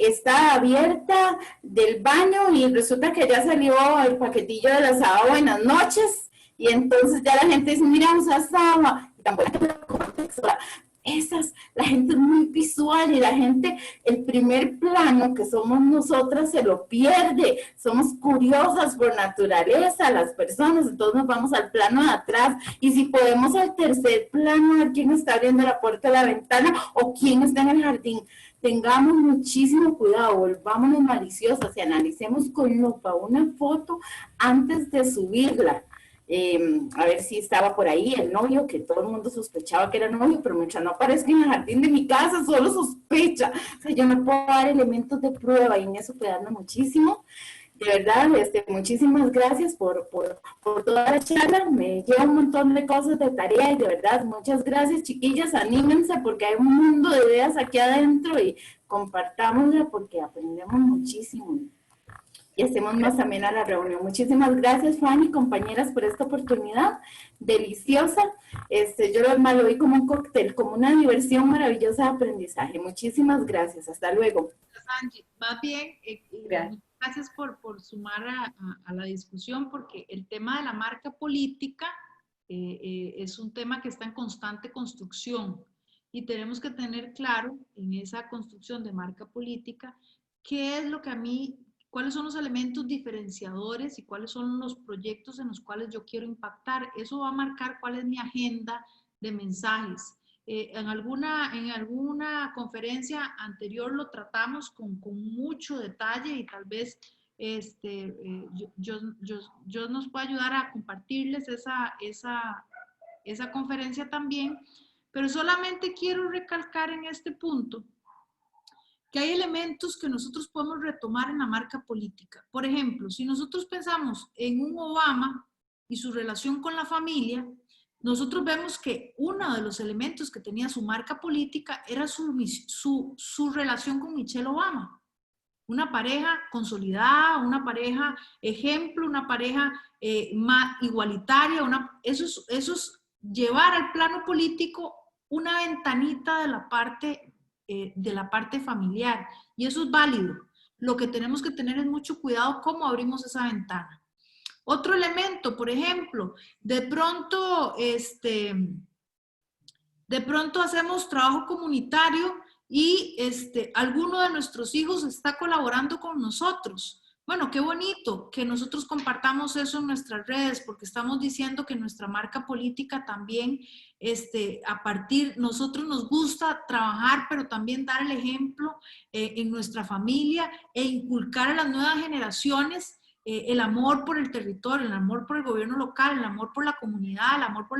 está abierta del baño y resulta que ya salió el paquetillo de la Saba Buenas Noches y entonces ya la gente dice, mira, usa Saba, y tan buena que la gente es muy visual y la gente, el primer plano que somos nosotras se lo pierde, somos curiosas por naturaleza las personas, entonces nos vamos al plano de atrás y si podemos al tercer plano ver quién está abriendo la puerta de la ventana o quién está en el jardín. Tengamos muchísimo cuidado, volvámonos maliciosas y analicemos con lupa una foto antes de subirla. a ver si estaba por ahí el novio, que todo el mundo sospechaba que era novio, pero mientras no aparezca en el jardín de mi casa, solo sospecha. O sea, yo me puedo dar elementos de prueba y en eso cuidarme muchísimo. De verdad, muchísimas gracias por toda la charla. Me lleva un montón de cosas de tarea y de verdad, muchas gracias, chiquillas. Anímense porque hay un mundo de ideas aquí adentro y compartámosla porque aprendemos muchísimo. Y hacemos más amena la reunión. Muchísimas gracias, Fanny, compañeras, por esta oportunidad deliciosa. Yo lo vi como un cóctel, como una diversión maravillosa de aprendizaje. Muchísimas gracias. Hasta luego. Angie, más bien, gracias por sumar a la discusión, porque el tema de la marca política es un tema que está en constante construcción y tenemos que tener claro en esa construcción de marca política qué es lo que a mí, cuáles son los elementos diferenciadores y cuáles son los proyectos en los cuales yo quiero impactar. Eso va a marcar cuál es mi agenda de mensajes. En alguna conferencia anterior lo tratamos con mucho detalle y tal vez yo nos puedo ayudar a compartirles esa conferencia también, pero solamente quiero recalcar en este punto que hay elementos que nosotros podemos retomar en la marca política. Por ejemplo, si nosotros pensamos en un Obama y su relación con la familia, nosotros vemos que uno de los elementos que tenía su marca política era su relación con Michelle Obama. Una pareja consolidada, una pareja ejemplo, una pareja más igualitaria, eso es llevar al plano político una ventanita de la parte familiar, y eso es válido. Lo que tenemos que tener es mucho cuidado cómo abrimos esa ventana. Otro elemento, por ejemplo, de pronto hacemos trabajo comunitario y alguno de nuestros hijos está colaborando con nosotros. Bueno, qué bonito que nosotros compartamos eso en nuestras redes, porque estamos diciendo que nuestra marca política también, nosotros nos gusta trabajar, pero también dar el ejemplo en nuestra familia e inculcar a las nuevas generaciones el amor por el territorio, el amor por el gobierno local, el amor por la comunidad, el amor por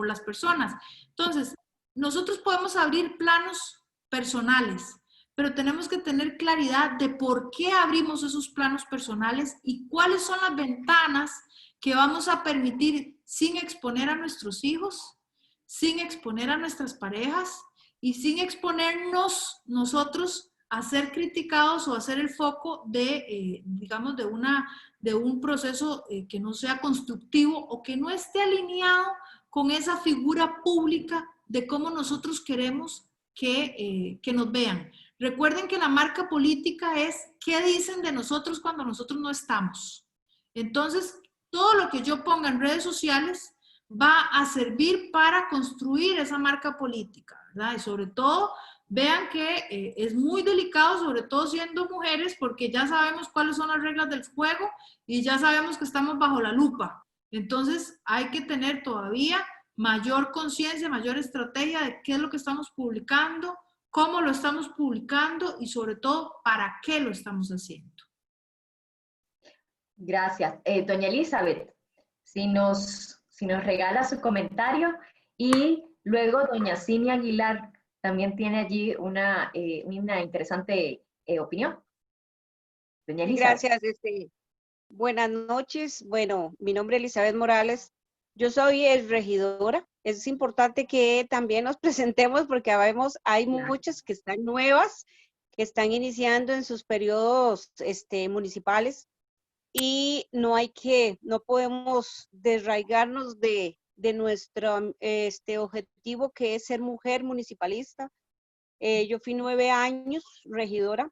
las personas. Entonces, nosotros podemos abrir planos personales, pero tenemos que tener claridad de por qué abrimos esos planos personales y cuáles son las ventanas que vamos a permitir sin exponer a nuestros hijos, sin exponer a nuestras parejas y sin exponernos nosotros a ser criticados o a ser el foco digamos, de un proceso que no sea constructivo o que no esté alineado con esa figura pública de cómo nosotros queremos que nos vean. Recuerden que la marca política es qué dicen de nosotros cuando nosotros no estamos. Entonces, todo lo que yo ponga en redes sociales va a servir para construir esa marca política, ¿verdad? Y sobre todo, vean que es muy delicado, sobre todo siendo mujeres, porque ya sabemos cuáles son las reglas del juego y ya sabemos que estamos bajo la lupa. Entonces, hay que tener todavía mayor conciencia, mayor estrategia de qué es lo que estamos publicando, cómo lo estamos publicando y sobre todo, para qué lo estamos haciendo. Gracias. Doña Elizabeth, si nos regala su comentario, y luego doña Cinia Aguilar también tiene allí una interesante opinión. Doña Elizabeth. Gracias. Buenas noches. Bueno, mi nombre es Elizabeth Morales. Yo soy regidora. Es importante que también nos presentemos porque hay muchas que están nuevas, que están iniciando en sus periodos municipales, y no podemos desraigarnos de nuestro objetivo, que es ser mujer municipalista. Yo fui 9 años regidora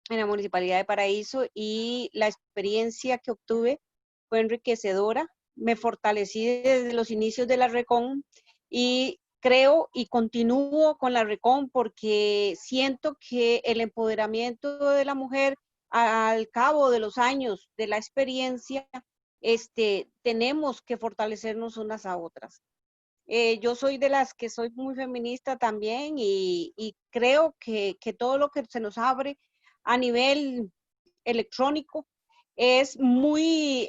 en la Municipalidad de Paraíso y la experiencia que obtuve fue enriquecedora. Me fortalecí desde los inicios de la RECON y creo y continúo con la RECON porque siento que el empoderamiento de la mujer al cabo de los años de la experiencia, tenemos que fortalecernos unas a otras. Yo soy de las que soy muy feminista también y creo que todo lo que se nos abre a nivel electrónico es muy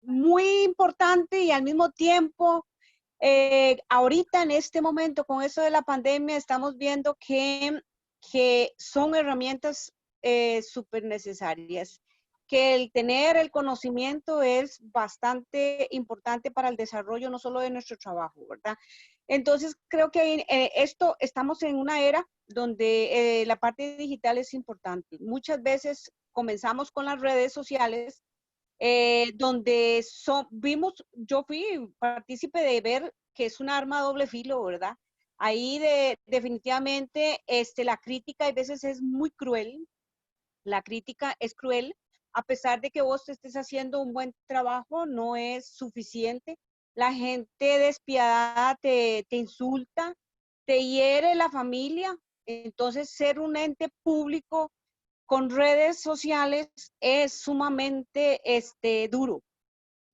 muy importante y al mismo tiempo, ahorita en este momento con eso de la pandemia estamos viendo que son herramientas súper necesarias, que el tener el conocimiento es bastante importante para el desarrollo no solo de nuestro trabajo, ¿verdad? Entonces creo que estamos en una era donde la parte digital es importante. Muchas veces comenzamos con las redes sociales, donde yo fui partícipe de ver que es un arma a doble filo, ¿verdad? Ahí definitivamente la crítica a veces es muy cruel, la crítica es cruel, a pesar de que vos estés haciendo un buen trabajo, no es suficiente. La gente despiadada te insulta, te hiere la familia, entonces ser un ente público con redes sociales es sumamente duro.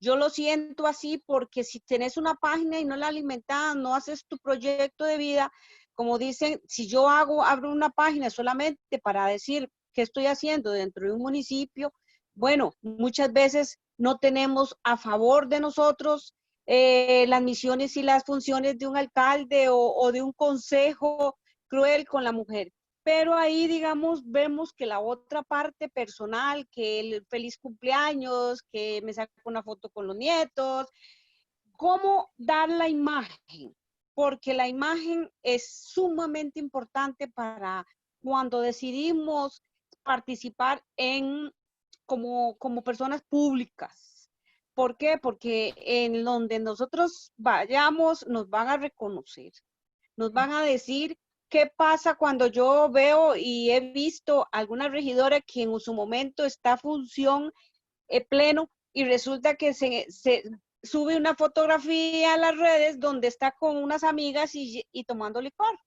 Yo lo siento así porque si tenés una página y no la alimentas, no haces tu proyecto de vida, como dicen, si yo abro una página solamente para decir qué estoy haciendo dentro de un municipio, bueno, muchas veces no tenemos a favor de nosotros las misiones y las funciones de un alcalde o de un consejo cruel con la mujer. Pero ahí, digamos, vemos que la otra parte personal, que el feliz cumpleaños, que me saco una foto con los nietos, ¿cómo dar la imagen? Porque la imagen es sumamente importante para cuando decidimos participar como personas públicas. ¿Por qué? Porque en donde nosotros vayamos nos van a reconocer, nos van a decir qué pasa cuando yo veo y he visto alguna regidora que en su momento está función pleno y resulta que se sube una fotografía a las redes donde está con unas amigas y tomando licor.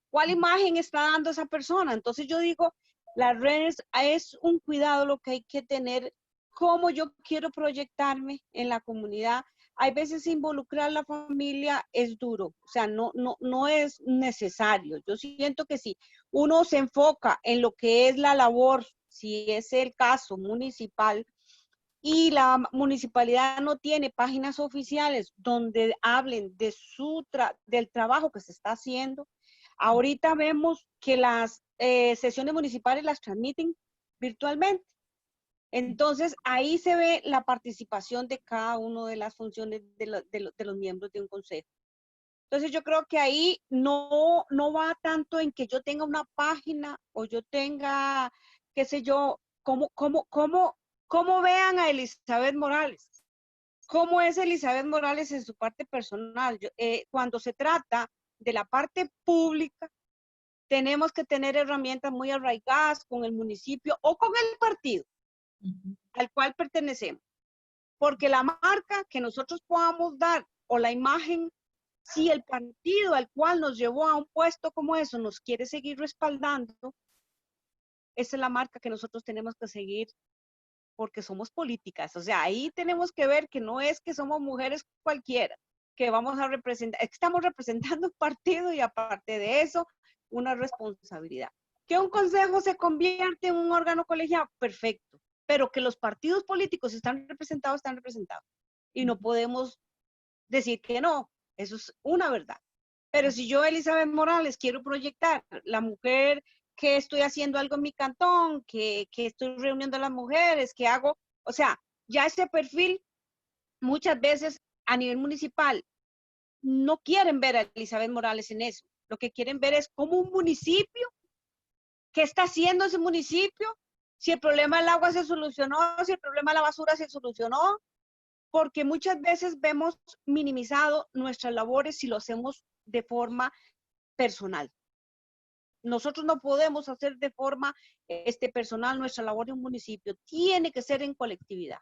¿Cuál imagen está dando esa persona? Entonces yo digo, las redes es un cuidado lo que hay que tener, cómo yo quiero proyectarme en la comunidad. Hay veces involucrar a la familia es duro, o sea, no es necesario. Yo siento que si uno se enfoca en lo que es la labor, si es el caso municipal, y la municipalidad no tiene páginas oficiales donde hablen del trabajo que se está haciendo. Ahorita vemos que las sesiones municipales las transmiten virtualmente. Entonces, ahí se ve la participación de cada una de las funciones de los miembros de un consejo. Entonces, yo creo que ahí no va tanto en que yo tenga una página o yo tenga, qué sé yo, cómo vean a Elizabeth Morales. ¿Cómo es Elizabeth Morales en su parte personal? Cuando se trata de la parte pública, tenemos que tener herramientas muy arraigadas con el municipio o con el partido al cual pertenecemos. Porque la marca que nosotros podamos dar o la imagen, si el partido al cual nos llevó a un puesto como eso nos quiere seguir respaldando, esa es la marca que nosotros tenemos que seguir porque somos políticas. O sea, ahí tenemos que ver que no es que somos mujeres cualquiera, que vamos a representar, estamos representando un partido y aparte de eso, una responsabilidad. Que un consejo se convierte en un órgano colegiado, perfecto, pero que los partidos políticos están representados. Y no podemos decir que no, eso es una verdad. Pero si yo, Elizabeth Morales, quiero proyectar la mujer que estoy haciendo algo en mi cantón, que estoy reuniendo a las mujeres, que hago, o sea, ya ese perfil, muchas veces a nivel municipal, no quieren ver a Elizabeth Morales en eso. Lo que quieren ver es como un municipio, ¿qué está haciendo ese municipio? Si el problema del agua se solucionó, si el problema de la basura se solucionó, porque muchas veces vemos minimizado nuestras labores si lo hacemos de forma personal. Nosotros no podemos hacer de forma personal nuestra labor en un municipio, tiene que ser en colectividad.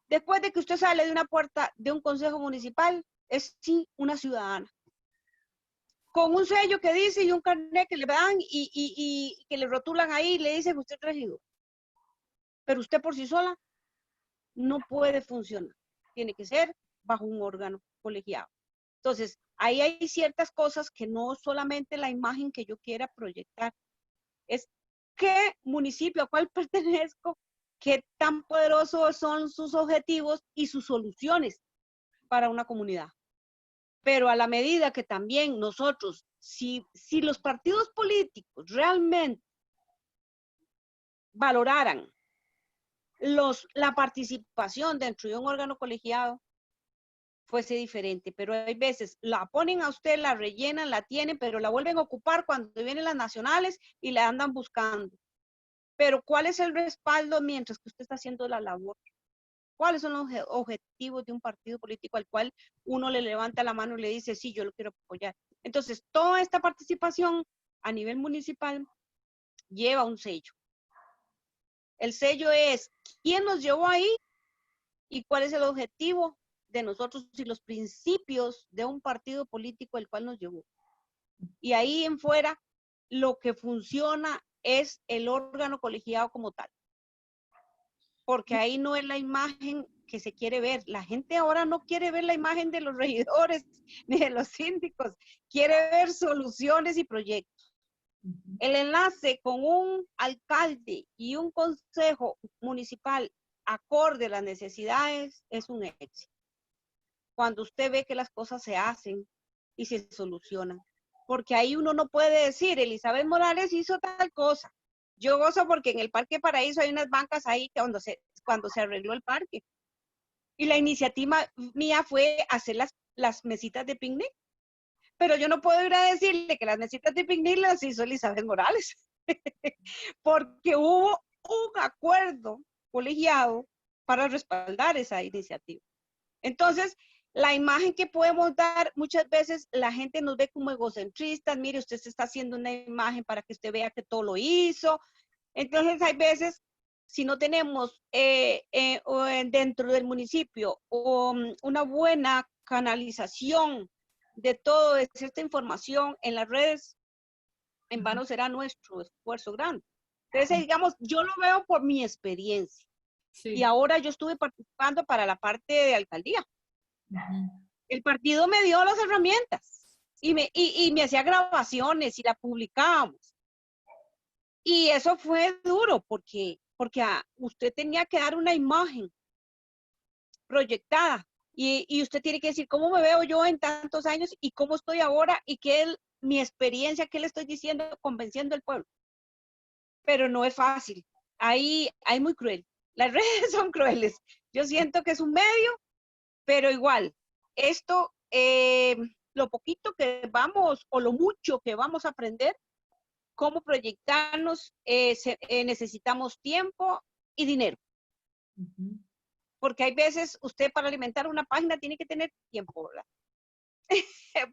Después de que usted sale de una puerta de un consejo municipal, es sí una ciudadana. Con un sello que dice y un carnet que le dan y que le rotulan ahí y le dicen usted es regidor. Pero usted por sí sola no puede funcionar. Tiene que ser bajo un órgano colegiado. Entonces, ahí hay ciertas cosas que no solamente la imagen que yo quiera proyectar, es qué municipio a cuál pertenezco, qué tan poderosos son sus objetivos y sus soluciones para una comunidad. Pero a la medida que también nosotros, si los partidos políticos realmente valoraran la participación dentro de un órgano colegiado, fuese diferente, pero hay veces la ponen a usted, la rellenan, la tienen, pero la vuelven a ocupar cuando vienen las nacionales y la andan buscando. Pero ¿cuál es el respaldo mientras que usted está haciendo la labor? ¿Cuáles son los objetivos de un partido político al cual uno le levanta la mano y le dice, sí, yo lo quiero apoyar? Entonces, toda esta participación a nivel municipal lleva un sello. El sello es quién nos llevó ahí y cuál es el objetivo de nosotros y los principios de un partido político el cual nos llevó. Y ahí en fuera, lo que funciona es el órgano colegiado como tal. Porque ahí no es la imagen que se quiere ver. La gente ahora no quiere ver la imagen de los regidores ni de los síndicos. Quiere ver soluciones y proyectos. El enlace con un alcalde y un consejo municipal acorde a las necesidades es un éxito. Cuando usted ve que las cosas se hacen y se solucionan. Porque ahí uno no puede decir, Elizabeth Morales hizo tal cosa. Yo gozo porque en el Parque Paraíso hay unas bancas ahí cuando se arregló el parque. Y la iniciativa mía fue hacer las mesitas de picnic. Pero yo no puedo ir a decirle que las mesitas de picnic las hizo Elizabeth Morales. Porque hubo un acuerdo colegiado para respaldar esa iniciativa. Entonces, la imagen que podemos dar, muchas veces la gente nos ve como egocentristas, mire, usted se está haciendo una imagen para que usted vea que todo lo hizo. Entonces, hay veces, si no tenemos dentro del municipio una buena canalización de toda esta información en las redes, en vano será nuestro esfuerzo grande. Entonces, digamos, yo lo veo por mi experiencia. Sí. Y ahora yo estuve participando para la parte de alcaldía. El partido me dio las herramientas y me hacía grabaciones y la publicábamos. Y eso fue duro porque usted tenía que dar una imagen proyectada y usted tiene que decir cómo me veo yo en tantos años y cómo estoy ahora y qué es mi experiencia, qué le estoy diciendo, convenciendo al pueblo. Pero no es fácil. Ahí muy cruel. Las redes son crueles. Yo siento que es un medio, pero igual, esto, lo poquito que vamos, o lo mucho que vamos a aprender, cómo proyectarnos, necesitamos tiempo y dinero. Porque hay veces, usted para alimentar una página tiene que tener tiempo, ¿verdad?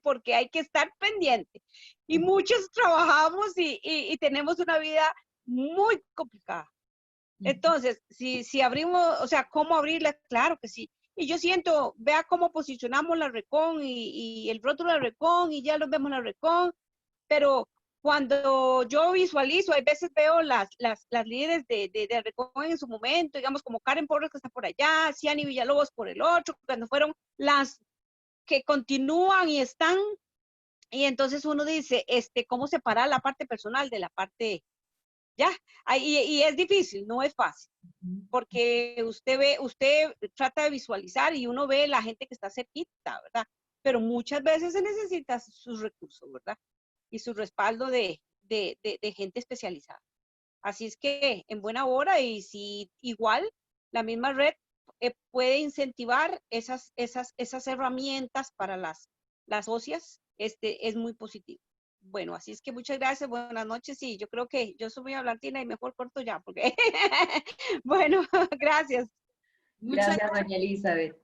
Porque hay que estar pendiente. Y muchos trabajamos y tenemos una vida muy complicada. Entonces, si abrimos, o sea, ¿cómo abrirla? Claro que sí. Y yo siento, vea cómo posicionamos la RECON y el rótulo de la RECON y ya lo vemos en la RECON, pero cuando yo visualizo, hay veces veo las líderes de RECON en su momento, digamos como Karen Porras que está por allá, Ciani Villalobos por el otro, cuando fueron las que continúan y están, y entonces uno dice, ¿cómo separar la parte personal de la parte... Ya, y es difícil, no es fácil, porque usted trata de visualizar y uno ve la gente que está cerquita, ¿verdad? Pero muchas veces se necesita sus recursos, ¿verdad? Y su respaldo de gente especializada. Así es que en buena hora y si igual la misma red puede incentivar esas herramientas para las socias, es muy positivo. Bueno, así es que muchas gracias, buenas noches, y yo creo que yo soy muy hablantina y mejor corto ya, porque, bueno, gracias. Gracias, doña Elizabeth.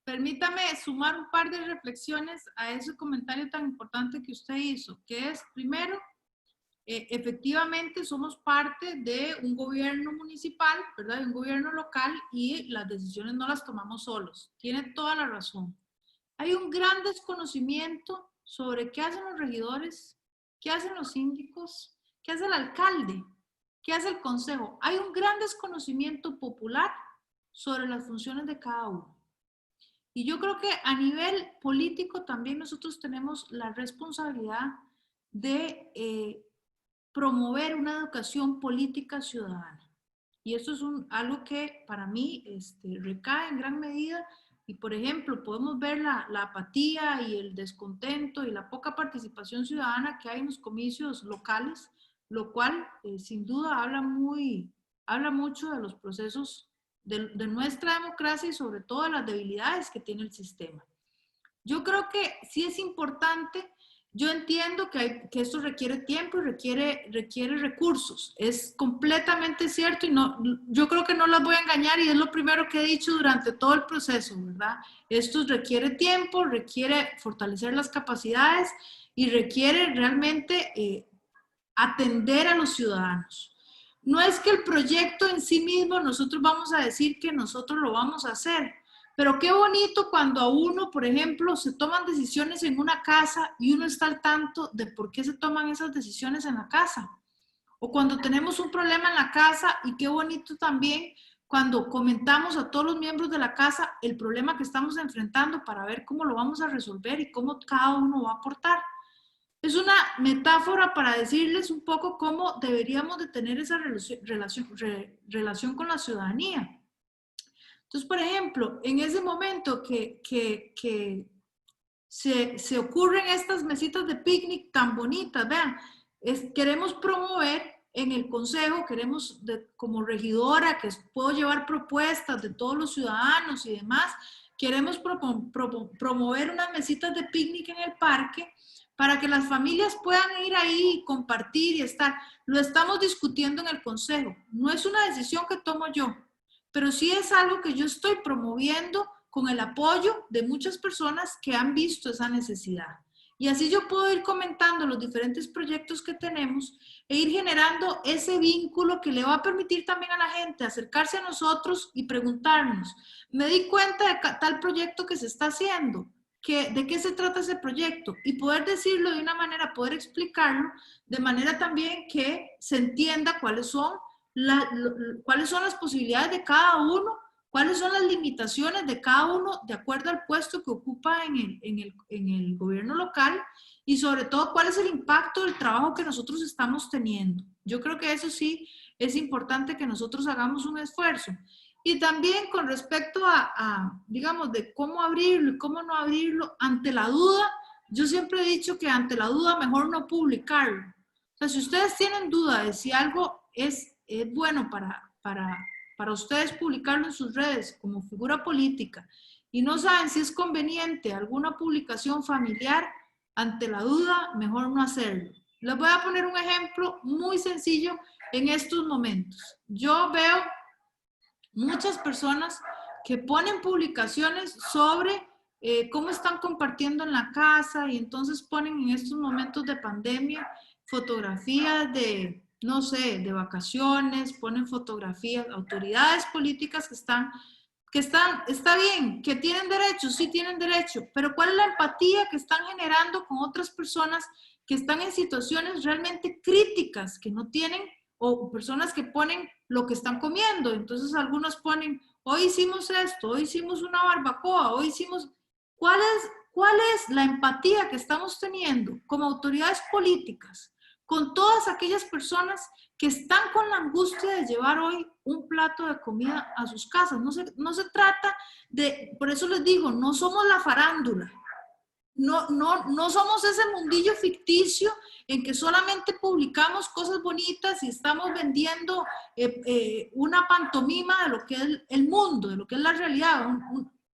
Permítame sumar un par de reflexiones a ese comentario tan importante que usted hizo, que es, primero, efectivamente somos parte de un gobierno municipal, ¿verdad? De un gobierno local y las decisiones no las tomamos solos. Tiene toda la razón. Hay un gran desconocimiento sobre qué hacen los regidores, qué hacen los síndicos, qué hace el alcalde, qué hace el consejo. Hay un gran desconocimiento popular sobre las funciones de cada uno. Y yo creo que a nivel político también nosotros tenemos la responsabilidad de promover una educación política ciudadana. Y eso es algo que para mí recae en gran medida. Y, por ejemplo, podemos ver la apatía y el descontento y la poca participación ciudadana que hay en los comicios locales, lo cual, sin duda, habla mucho de los procesos de nuestra democracia y sobre todo de las debilidades que tiene el sistema. Yo creo que sí es importante. Yo entiendo que esto requiere tiempo y requiere recursos. Es completamente cierto y yo creo que no las voy a engañar y es lo primero que he dicho durante todo el proceso, ¿verdad? Esto requiere tiempo, requiere fortalecer las capacidades y requiere realmente atender a los ciudadanos. No es que el proyecto en sí mismo nosotros vamos a decir que nosotros lo vamos a hacer. Pero qué bonito cuando a uno, por ejemplo, se toman decisiones en una casa y uno está al tanto de por qué se toman esas decisiones en la casa. O cuando tenemos un problema en la casa y qué bonito también cuando comentamos a todos los miembros de la casa el problema que estamos enfrentando para ver cómo lo vamos a resolver y cómo cada uno va a aportar. Es una metáfora para decirles un poco cómo deberíamos de tener esa relación con la ciudadanía. Entonces, por ejemplo, en ese momento que se ocurren estas mesitas de picnic tan bonitas, vean, queremos promover en el consejo, queremos como regidora, que puedo llevar propuestas de todos los ciudadanos y demás, queremos promover unas mesitas de picnic en el parque para que las familias puedan ir ahí y compartir y estar. Lo estamos discutiendo en el consejo, no es una decisión que tomo yo, pero sí es algo que yo estoy promoviendo con el apoyo de muchas personas que han visto esa necesidad. Y así yo puedo ir comentando los diferentes proyectos que tenemos e ir generando ese vínculo que le va a permitir también a la gente acercarse a nosotros y preguntarnos, me di cuenta de tal proyecto que se está haciendo, ¿de qué se trata ese proyecto? Y poder decirlo de una manera, poder explicarlo de manera también que se entienda cuáles son las posibilidades de cada uno, cuáles son las limitaciones de cada uno de acuerdo al puesto que ocupa en el gobierno local y sobre todo cuál es el impacto del trabajo que nosotros estamos teniendo. Yo creo que eso sí es importante que nosotros hagamos un esfuerzo. Y también con respecto digamos, de cómo abrirlo y cómo no abrirlo, ante la duda, yo siempre he dicho que ante la duda mejor no publicarlo. O sea, si ustedes tienen duda de si algo es bueno para ustedes publicarlo en sus redes como figura política y no saben si es conveniente alguna publicación familiar, ante la duda, mejor no hacerlo. Les voy a poner un ejemplo muy sencillo en estos momentos. Yo veo muchas personas que ponen publicaciones sobre cómo están compartiendo en la casa y entonces ponen en estos momentos de pandemia fotografías de, no sé, de vacaciones, ponen fotografías, autoridades políticas está bien, que tienen derecho, sí tienen derecho, pero ¿cuál es la empatía que están generando con otras personas que están en situaciones realmente críticas, que no tienen, o personas que ponen lo que están comiendo? Entonces algunos ponen, hoy hicimos esto, hoy hicimos una barbacoa, hoy hicimos... ¿Cuál es la empatía que estamos teniendo como autoridades políticas con todas aquellas personas que están con la angustia de llevar hoy un plato de comida a sus casas? No se trata de, por eso les digo, no somos la farándula, no somos ese mundillo ficticio en que solamente publicamos cosas bonitas y estamos vendiendo una pantomima de lo que es el mundo, de lo que es la realidad.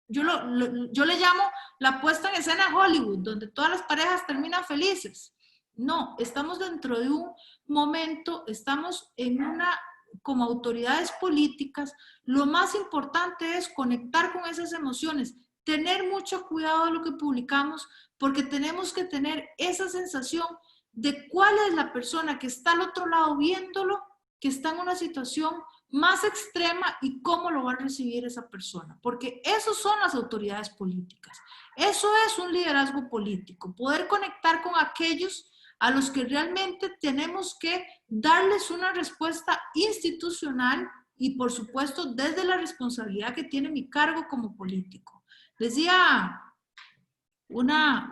Yo le llamo la puesta en escena de Hollywood, donde todas las parejas terminan felices. No, estamos dentro de un momento, estamos como autoridades políticas, lo más importante es conectar con esas emociones, tener mucho cuidado de lo que publicamos, porque tenemos que tener esa sensación de cuál es la persona que está al otro lado viéndolo, que está en una situación más extrema y cómo lo va a recibir esa persona, porque esos son las autoridades políticas. Eso es un liderazgo político, poder conectar con aquellos a los que realmente tenemos que darles una respuesta institucional y, por supuesto, desde la responsabilidad que tiene mi cargo como político. Decía una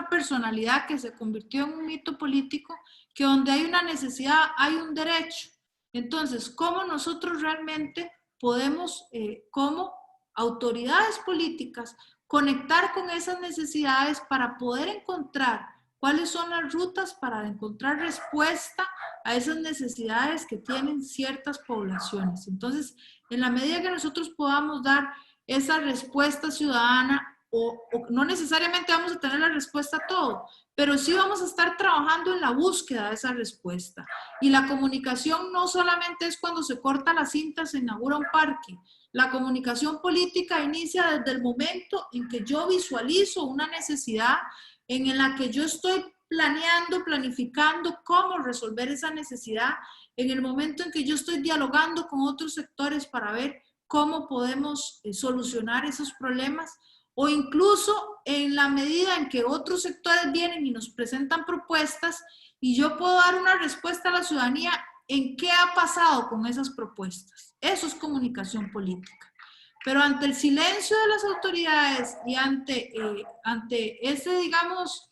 personalidad que se convirtió en un mito político, que donde hay una necesidad hay un derecho. Entonces, ¿cómo nosotros realmente podemos, como autoridades políticas, conectar con esas necesidades para poder encontrar cuáles son las rutas para encontrar respuesta a esas necesidades que tienen ciertas poblaciones? Entonces, en la medida que nosotros podamos dar esa respuesta ciudadana, o no necesariamente vamos a tener la respuesta a todo, pero sí vamos a estar trabajando en la búsqueda de esa respuesta. Y la comunicación no solamente es cuando se corta la cinta, se inaugura un parque. La comunicación política inicia desde el momento en que yo visualizo una necesidad, en la que yo estoy planeando, planificando cómo resolver esa necesidad, en el momento en que yo estoy dialogando con otros sectores para ver cómo podemos solucionar esos problemas, o incluso en la medida en que otros sectores vienen y nos presentan propuestas y yo puedo dar una respuesta a la ciudadanía en qué ha pasado con esas propuestas. Eso es comunicación política. Pero ante el silencio de las autoridades y ante ese, digamos,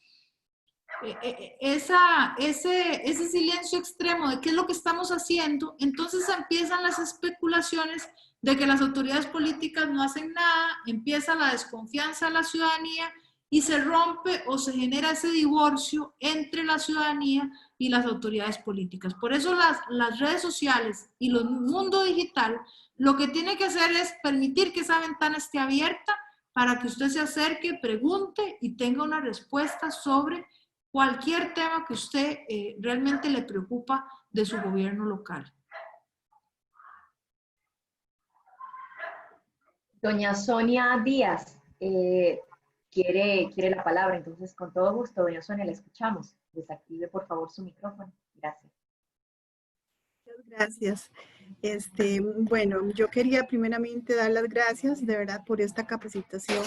ese silencio extremo de qué es lo que estamos haciendo, entonces empiezan las especulaciones de que las autoridades políticas no hacen nada, empieza la desconfianza de la ciudadanía y se rompe o se genera ese divorcio entre la ciudadanía y las autoridades políticas. Por eso las redes sociales y el mundo digital lo que tiene que hacer es permitir que esa ventana esté abierta para que usted se acerque, pregunte y tenga una respuesta sobre cualquier tema que usted realmente le preocupa de su gobierno local. Doña Sonia Díaz quiere la palabra, entonces con todo gusto, doña Sonia, la escuchamos. Desactive por favor su micrófono. Gracias. Gracias. Bueno, yo quería primeramente dar las gracias de verdad por esta capacitación.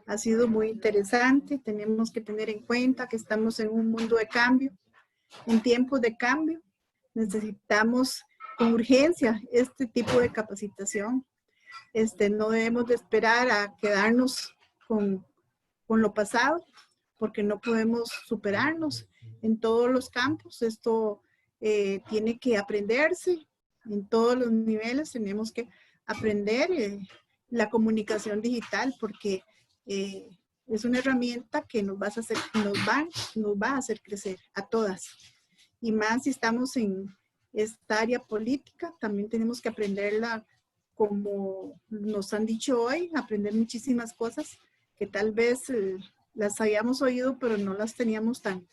Ha sido muy interesante. Tenemos que tener en cuenta que estamos en un mundo de cambio, en tiempos de cambio. Necesitamos con urgencia este tipo de capacitación. No debemos de esperar a quedarnos con lo pasado, porque no podemos superarnos en todos los campos. Esto tiene que aprenderse en todos los niveles. Tenemos que aprender la comunicación digital, porque es una herramienta que nos va a hacer crecer a todas. Y más si estamos en esta área política, también tenemos que aprenderla, como nos han dicho hoy, aprender muchísimas cosas que tal vez las habíamos oído, pero no las teníamos tan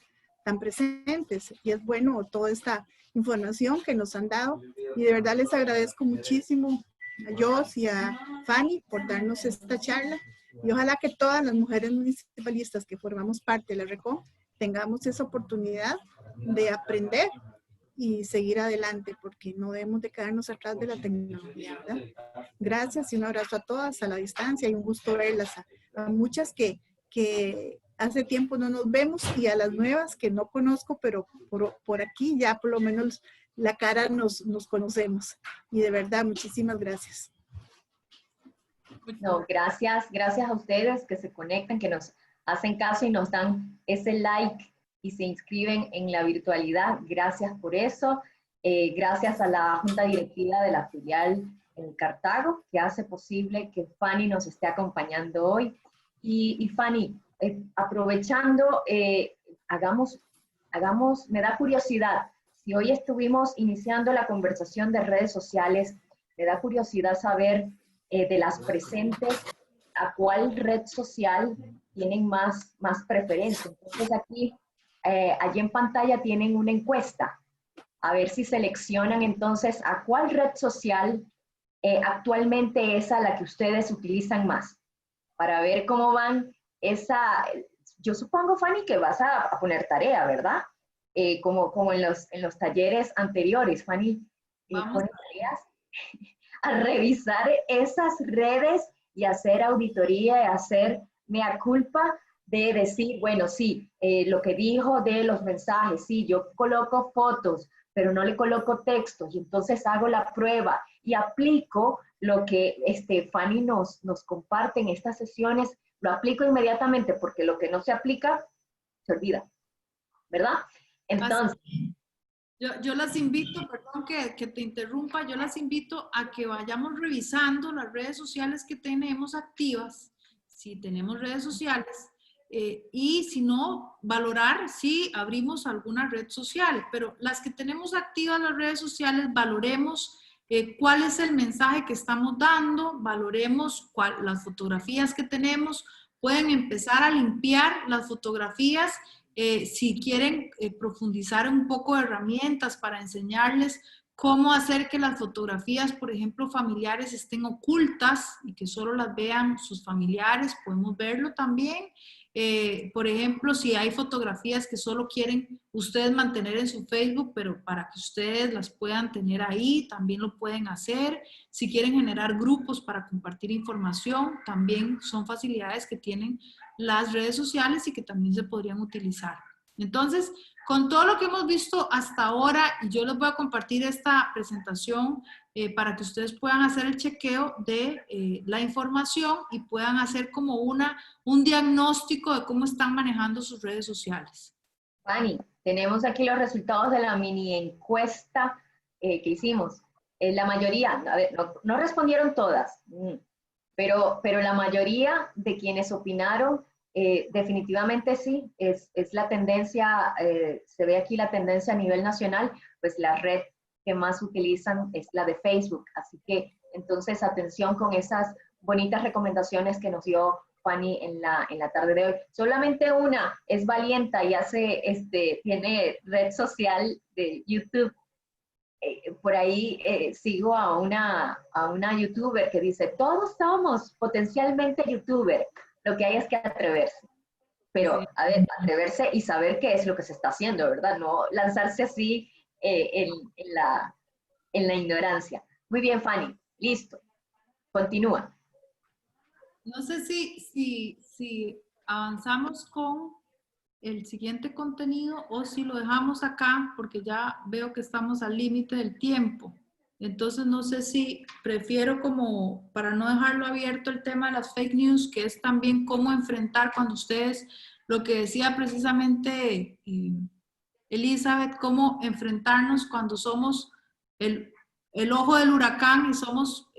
presentes. Y es bueno toda esta información que nos han dado. Y de verdad les agradezco muchísimo a Jos y a Fanny por darnos esta charla. Y ojalá que todas las mujeres municipalistas que formamos parte de la RECOM tengamos esa oportunidad de aprender y seguir adelante, porque no debemos de quedarnos atrás de la tecnología, ¿verdad? Gracias y un abrazo a todas a la distancia y un gusto verlas, a muchas que hace tiempo no nos vemos y a las nuevas que no conozco, pero por aquí ya por lo menos la cara nos conocemos. Y de verdad, muchísimas gracias. No, gracias a ustedes que se conectan, que nos hacen caso y nos dan ese like y se inscriben en la virtualidad. Gracias por eso. Gracias a la Junta Directiva de la filial en Cartago, que hace posible que Fanny nos esté acompañando hoy. Y Fanny, aprovechando, me da curiosidad, si hoy estuvimos iniciando la conversación de redes sociales, me da curiosidad saber de las presentes, a cuál red social tienen más preferencia. Entonces aquí, allí en pantalla tienen una encuesta, a ver si seleccionan entonces a cuál red social actualmente es a la que ustedes utilizan más, para ver cómo van yo supongo, Fanny, que vas a poner tarea, ¿verdad? Como en los talleres anteriores, Fanny, pone tareas a revisar esas redes y hacer auditoría, y hacer mea culpa de decir, bueno, sí, lo que dijo de los mensajes, sí, yo coloco fotos, pero no le coloco textos, y entonces hago la prueba y aplico lo que Fanny nos comparte en estas sesiones, lo aplico inmediatamente, porque lo que no se aplica, se olvida, ¿verdad? Entonces, Yo las invito, perdón que te interrumpa, yo las invito a que vayamos revisando las redes sociales que tenemos activas, si tenemos redes sociales, y si no, valorar si abrimos alguna red social, pero las que tenemos activas las redes sociales, valoremos cuál es el mensaje que estamos dando, valoremos las fotografías que tenemos, pueden empezar a limpiar las fotografías. Si quieren profundizar un poco de herramientas para enseñarles cómo hacer que las fotografías, por ejemplo, familiares estén ocultas y que solo las vean sus familiares, podemos verlo también. Por ejemplo, si hay fotografías que solo quieren ustedes mantener en su Facebook, pero para que ustedes las puedan tener ahí, también lo pueden hacer. Si quieren generar grupos para compartir información, también son facilidades que tienen las redes sociales y que también se podrían utilizar. Entonces, con todo lo que hemos visto hasta ahora, yo les voy a compartir esta presentación para que ustedes puedan hacer el chequeo de la información y puedan hacer como un diagnóstico de cómo están manejando sus redes sociales. Fanny, tenemos aquí los resultados de la mini encuesta que hicimos. La mayoría, a ver, no respondieron todas, pero la mayoría de quienes opinaron, definitivamente sí, es la tendencia, se ve aquí la tendencia a nivel nacional, pues la red que más utilizan es la de Facebook. Así que entonces atención con esas bonitas recomendaciones que nos dio Fanny en la tarde de hoy. Solamente una es valienta y tiene red social de YouTube. Por ahí sigo a una youtuber que dice, todos somos potencialmente youtuber, lo que hay es que atreverse. Pero, a ver, atreverse y saber qué es lo que se está haciendo, ¿verdad? No lanzarse así en la ignorancia. Muy bien, Fanny, listo. Continúa. No sé si avanzamos con el siguiente contenido o si lo dejamos acá porque ya veo que estamos al límite del tiempo. Entonces no sé si prefiero como para no dejarlo abierto el tema de las fake news, que es también cómo enfrentar cuando ustedes, lo que decía precisamente Elizabeth, cómo enfrentarnos cuando somos el ojo del huracán y somos,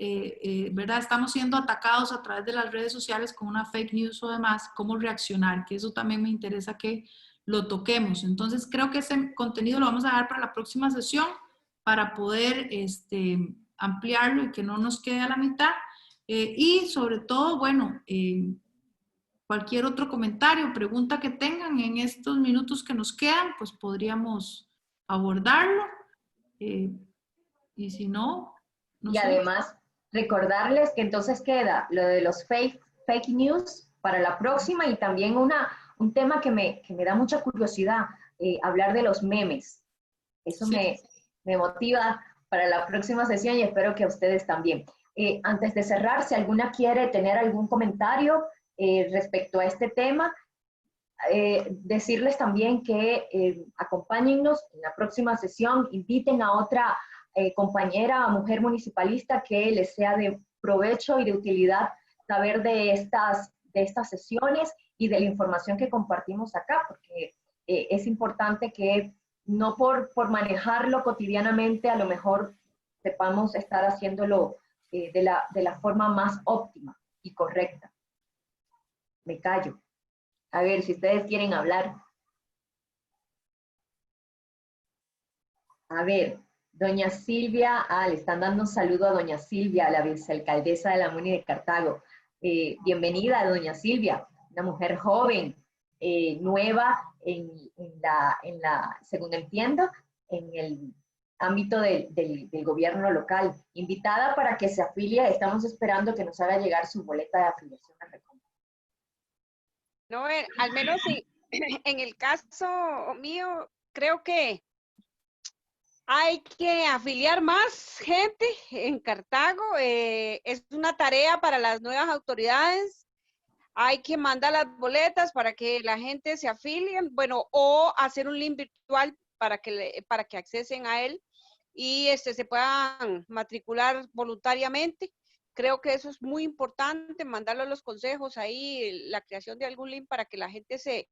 ¿verdad? Estamos siendo atacados a través de las redes sociales con una fake news o demás, cómo reaccionar, que eso también me interesa que lo toquemos. Entonces, creo que ese contenido lo vamos a dar para la próxima sesión para poder ampliarlo y que no nos quede a la mitad. Y sobre todo, bueno, cualquier otro comentario, pregunta que tengan en estos minutos que nos quedan, pues podríamos abordarlo. Y si no, no y sé. además, recordarles que entonces queda lo de los fake news para la próxima y también un tema que me da mucha curiosidad, hablar de los memes. Eso sí. me motiva para la próxima sesión y espero que a ustedes también. Antes de cerrar, si alguna quiere tener algún comentario respecto a este tema, decirles también que acompáñennos en la próxima sesión, inviten a otra compañera, mujer municipalista que les sea de provecho y de utilidad saber de estas sesiones y de la información que compartimos acá, porque es importante que no por manejarlo cotidianamente, a lo mejor sepamos estar haciéndolo de la forma más óptima y correcta. Me callo. A ver, si ustedes quieren hablar. A ver, doña Silvia, le están dando un saludo a doña Silvia, la vicealcaldesa de la Muni de Cartago. Bienvenida, doña Silvia, una mujer joven, nueva según entiendo, en el ámbito del gobierno local. Invitada para que se afilie, estamos esperando que nos haga llegar su boleta de afiliación a Recom. No, al menos en el caso mío, creo que hay que afiliar más gente en Cartago. Es una tarea para las nuevas autoridades. Hay que mandar las boletas para que la gente se afilie, bueno, o hacer un link virtual para que accesen a él y se puedan matricular voluntariamente. Creo que eso es muy importante, mandarlo a los consejos ahí, la creación de algún link para que la gente se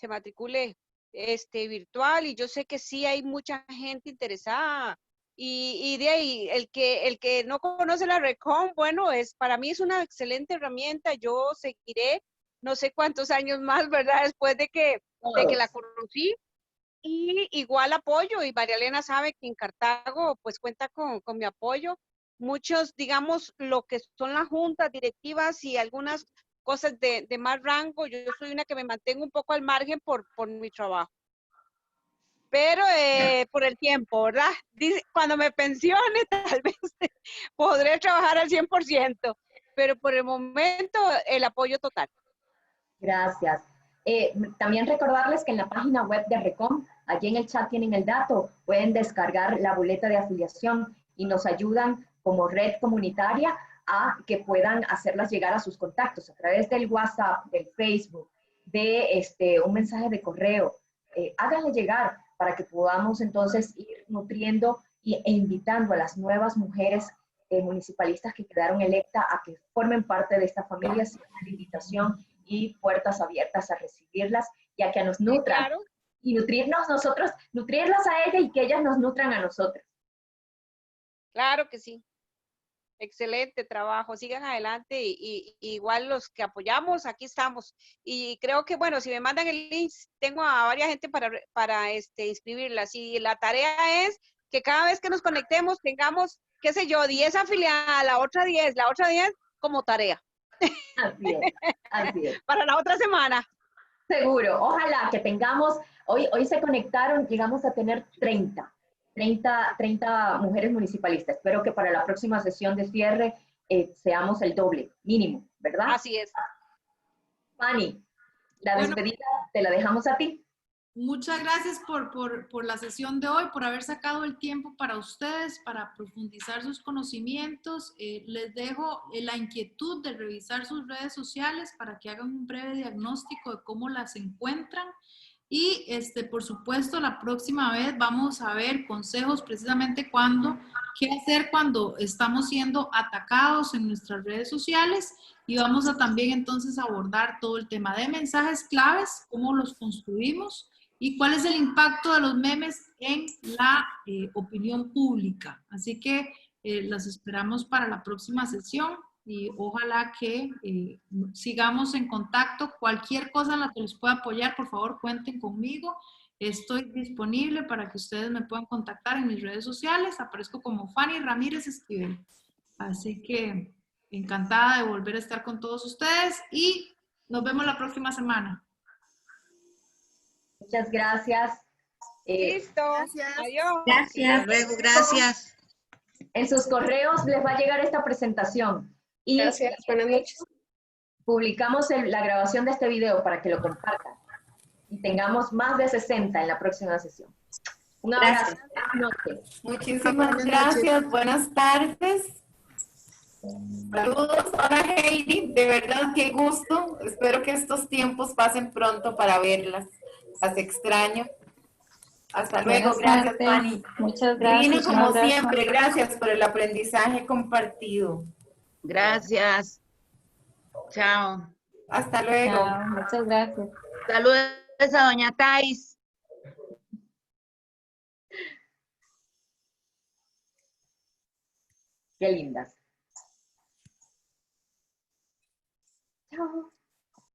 matricule virtual, y yo sé que sí hay mucha gente interesada. Y de ahí, el que no conoce la Recom, bueno, para mí es una excelente herramienta. Yo seguiré no sé cuántos años más, ¿verdad? Después de que la conocí. Y igual apoyo, y María Elena sabe que en Cartago pues cuenta con mi apoyo. Muchos, digamos, lo que son las juntas directivas y algunas cosas de más rango, yo soy una que me mantengo un poco al margen por mi trabajo. Pero por el tiempo, ¿verdad? Dice, cuando me pensione tal vez podré trabajar al 100%, pero por el momento el apoyo total. Gracias. También recordarles que en la página web de RECOM, allí en el chat tienen el dato, pueden descargar la boleta de afiliación y nos ayudan como red comunitaria a que puedan hacerlas llegar a sus contactos a través del WhatsApp, del Facebook, de un mensaje de correo. Háganle llegar para que podamos entonces ir nutriendo e invitando a las nuevas mujeres municipalistas que quedaron electas a que formen parte de esta familia. Sin la invitación y puertas abiertas a recibirlas y a que nos nutran. Claro. Y nutrirnos nosotros, nutrirlas a ellas y que ellas nos nutran a nosotros. Claro que sí. Excelente trabajo, sigan adelante, y igual los que apoyamos, aquí estamos. Y creo que, bueno, si me mandan el link, tengo a varias gente para inscribirlas. Y la tarea es que cada vez que nos conectemos tengamos, qué sé yo, 10 afiliadas, la otra 10 como tarea. Así es, así es. Para la otra semana. Seguro, ojalá que tengamos, hoy se conectaron, llegamos a tener 30 mujeres municipalistas. Espero que para la próxima sesión de cierre seamos el doble, mínimo, ¿verdad? Así es. Fanny, la despedida te la dejamos a ti. Muchas gracias por la sesión de hoy, por haber sacado el tiempo para ustedes, para profundizar sus conocimientos. Les dejo la inquietud de revisar sus redes sociales para que hagan un breve diagnóstico de cómo las encuentran. Y por supuesto, la próxima vez vamos a ver consejos precisamente qué hacer cuando estamos siendo atacados en nuestras redes sociales, y vamos a también entonces abordar todo el tema de mensajes claves, cómo los construimos y cuál es el impacto de los memes en la opinión pública. Así que las esperamos para la próxima sesión. Y ojalá que sigamos en contacto. Cualquier cosa en la que les pueda apoyar, por favor, cuenten conmigo. Estoy disponible para que ustedes me puedan contactar en mis redes sociales. Aparezco como Fanny Ramírez Esquivel. Así que encantada de volver a estar con todos ustedes y nos vemos la próxima semana. Muchas gracias. Listo. Gracias. Adiós. Gracias. Hasta luego, gracias. En sus correos les va a llegar esta presentación. Y gracias, buenas noches. Publicamos la grabación de este video para que lo compartan y tengamos más de 60 en la próxima sesión. Un abrazo. Buenas noches. Muchísimas gracias. Buenas tardes. Saludos. Hola Heidi, de verdad qué gusto. Espero que estos tiempos pasen pronto para verlas. Las extraño. Hasta luego. Gracias, Fanny. Muchas gracias. Vine como siempre. Gracias por el aprendizaje compartido. Gracias. Chao. Hasta luego. Chao, muchas gracias. Saludos a doña Thais. Qué lindas. Chao.